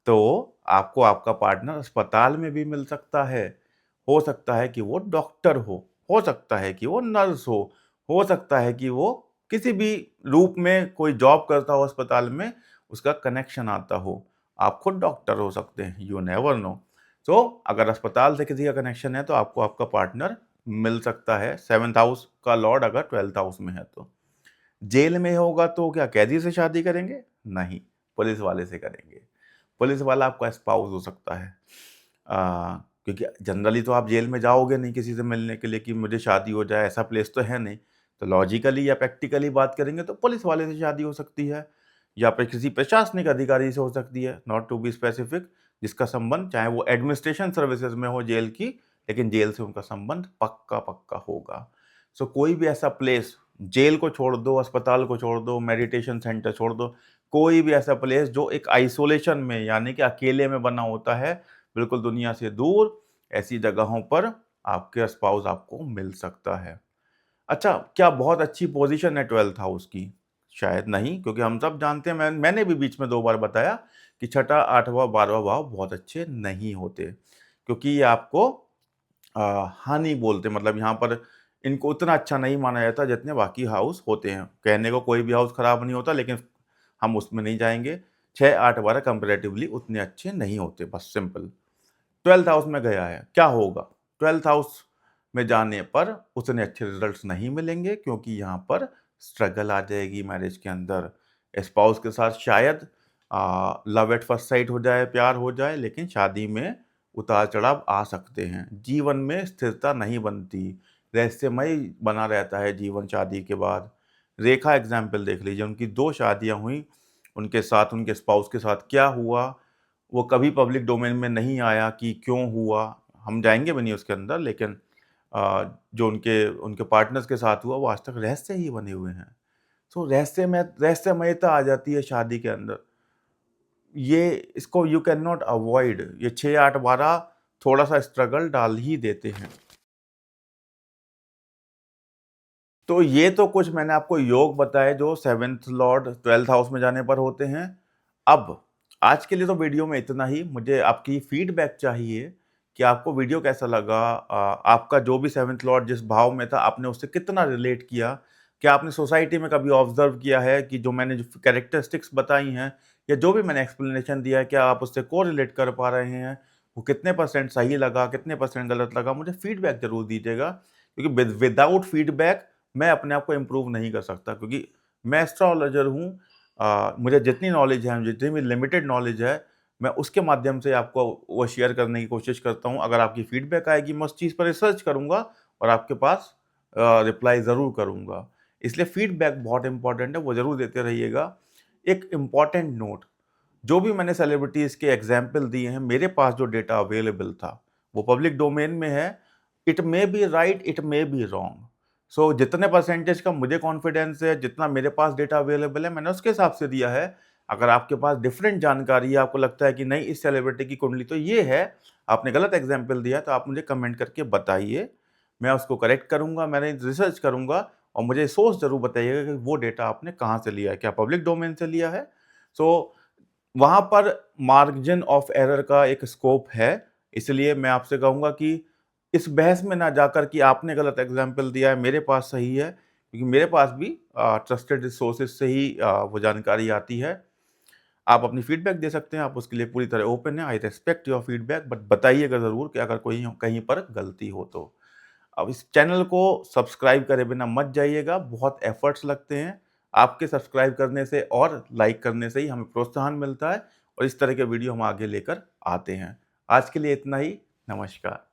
तो आपको आपका पार्टनर अस्पताल में भी मिल सकता है। हो सकता है कि वो डॉक्टर हो सकता है कि वो नर्स हो सकता है कि वो किसी भी रूप में कोई जॉब करता हो अस्पताल में, उसका कनेक्शन आता हो। आप खुद डॉक्टर हो सकते हैं, यू नेवर नो। सो अगर अस्पताल से किसी का कनेक्शन है तो आपको आपका पार्टनर मिल सकता है। 7th हाउस का लॉर्ड अगर 12th हाउस में है तो। जेल में होगा तो क्या कैदी से शादी करेंगे? नहीं, पुलिस वाले से करेंगे। पुलिस वाला आपका स्पाउस हो सकता है। क्योंकि जनरली तो आप जेल में जाओगे नहीं किसी से मिलने के लिए कि मुझे शादी हो जाए, ऐसा प्लेस तो है नहीं। तो लॉजिकली या प्रैक्टिकली बात करेंगे तो पुलिस वाले से शादी हो सकती है, या फिर किसी प्रशासनिक अधिकारी से हो सकती है, नॉट टू बी स्पेसिफिक, जिसका संबंध चाहे वो एडमिनिस्ट्रेशन सर्विसेज में हो जेल की, लेकिन जेल से उनका संबंध पक्का पक्का होगा। सो कोई भी ऐसा प्लेस, जेल को छोड़ दो, अस्पताल को छोड़ दो, मेडिटेशन सेंटर छोड़ दो, कोई भी ऐसा प्लेस जो एक आइसोलेशन में यानी कि अकेले में बना होता है, बिल्कुल दुनिया से दूर, ऐसी जगहों पर आपके स्पाउस आपको मिल सकता है। अच्छा, क्या बहुत अच्छी पोजीशन है 12th हाउस की? शायद नहीं, क्योंकि हम सब जानते हैं, मैंने भी बीच में 2 बार बताया कि छठा, 8वां, 12वां भाव बहुत अच्छे नहीं होते, क्योंकि ये आपको हानि बोलते हैं, मतलब यहाँ पर इनको उतना अच्छा नहीं माना जाता जितने बाकी हाउस होते हैं। कहने को कोई भी हाउस खराब नहीं होता, लेकिन हम उसमें नहीं जाएँगे। 6, 8, 12 कंपैरेटिवली उतने अच्छे नहीं होते, बस सिंपल। 12th हाउस में गया है, क्या होगा? 12th हाउस में जाने पर उतने अच्छे रिजल्ट्स नहीं मिलेंगे, क्योंकि यहाँ पर स्ट्रगल आ जाएगी मैरिज के अंदर। स्पाउस के साथ शायद लव एट फर्स्ट साइट हो जाए, प्यार हो जाए, लेकिन शादी में उतार-चढ़ाव आ सकते हैं। जीवन में स्थिरता नहीं बनती, रहस्यमय बना रहता है जीवन शादी के बाद। रेखा एग्ज़ाम्पल देख लीजिए, उनकी 2 शादियाँ हुईं, उनके साथ, उनके स्पाउस के साथ क्या हुआ, वो कभी पब्लिक डोमेन में नहीं आया कि क्यों हुआ, हम जाएँगे भी नहीं उसके अंदर, लेकिन जो उनके उनके पार्टनर्स के साथ हुआ, वो आज तक रहस्य ही बने हुए हैं। सो रहस्यमयता आ जाती है शादी के अंदर। ये इसको यू कैन नॉट अवॉइड, ये 6, 8, 12 थोड़ा-सा स्ट्रगल डाल ही देते हैं। तो ये तो कुछ मैंने आपको योग बताए जो 7th लॉर्ड 12th हाउस में जाने पर होते हैं। अब आज के लिए तो वीडियो में इतना ही। मुझे आपकी फीडबैक चाहिए कि आपको वीडियो कैसा लगा? आपका जो भी 7th लॉर्ड जिस भाव में था, आपने उससे कितना रिलेट किया? क्या आपने सोसाइटी में कभी ऑब्ज़र्व किया है कि जो मैंने जो कैरेक्टरिस्टिक्स बताई हैं या जो भी मैंने एक्सप्लेनेशन दिया है, क्या आप उससे कोरिलेट कर पा रहे हैं? वो कितने परसेंट सही लगा, कितने परसेंट गलत लगा? मुझे फीडबैक ज़रूर दीजिएगा, क्योंकि विदाउट फीडबैक मैं अपने आप को इम्प्रूव नहीं कर सकता, क्योंकि मैं एस्ट्रोलॉजर हूँ। मुझे जितनी नॉलेज है, जितनी भी लिमिटेड नॉलेज है, मैं उसके माध्यम से आपको वो शेयर करने की कोशिश करता हूँ। अगर आपकी फीडबैक आएगी, मैं उस चीज़ पर रिसर्च करूँगा और आपके पास रिप्लाई ज़रूर करूँगा। इसलिए फीडबैक बहुत इम्पोर्टेंट है, वो ज़रूर देते रहिएगा। एक इम्पोर्टेंट नोट, जो भी मैंने सेलिब्रिटीज़ के एग्ज़ाम्पल दिए हैं, मेरे पास जो डेटा अवेलेबल था, वो पब्लिक डोमेन में है। It may be right, it may be wrong. So जितने परसेंटेज का मुझे कॉन्फिडेंस है, जितना मेरे पास डेटा अवेलेबल है, मैंने उसके हिसाब से दिया है। अगर आपके पास डिफरेंट जानकारी है, आपको लगता है कि नहीं इस सेलिब्रिटी की कुंडली तो ये है, आपने गलत एग्ज़ाम्पल दिया, तो आप मुझे कमेंट करके बताइए। मैं उसको करेक्ट करूँगा, मैंने रिसर्च करूँगा और मुझे सोर्स ज़रूर बताइएगा कि वो डेटा आपने कहाँ से लिया है, क्या पब्लिक डोमेन से लिया है? सो वहाँ पर मार्जिन ऑफ एरर का एक स्कोप है, इसलिए मैं आपसे कहूँगा कि इस बहस में ना जाकर कि आपने गलत एग्ज़ाम्पल दिया है, मेरे पास सही है, क्योंकि मेरे पास भी ट्रस्टेड सोर्सेज़ से ही वो जानकारी आती है। आप अपनी फीडबैक दे सकते हैं, आप उसके लिए पूरी तरह ओपन हैं, I respect your feedback, but बताइएगा ज़रूर कि अगर कोई कहीं पर गलती हो तो। अब इस चैनल को सब्सक्राइब करे बिना मत जाइएगा, बहुत एफर्ट्स लगते हैं। आपके सब्सक्राइब करने से और लाइक करने से ही हमें प्रोत्साहन मिलता है और इस तरह के वीडियो हम आगे लेकर आते हैं। आज के लिए इतना ही, नमस्कार।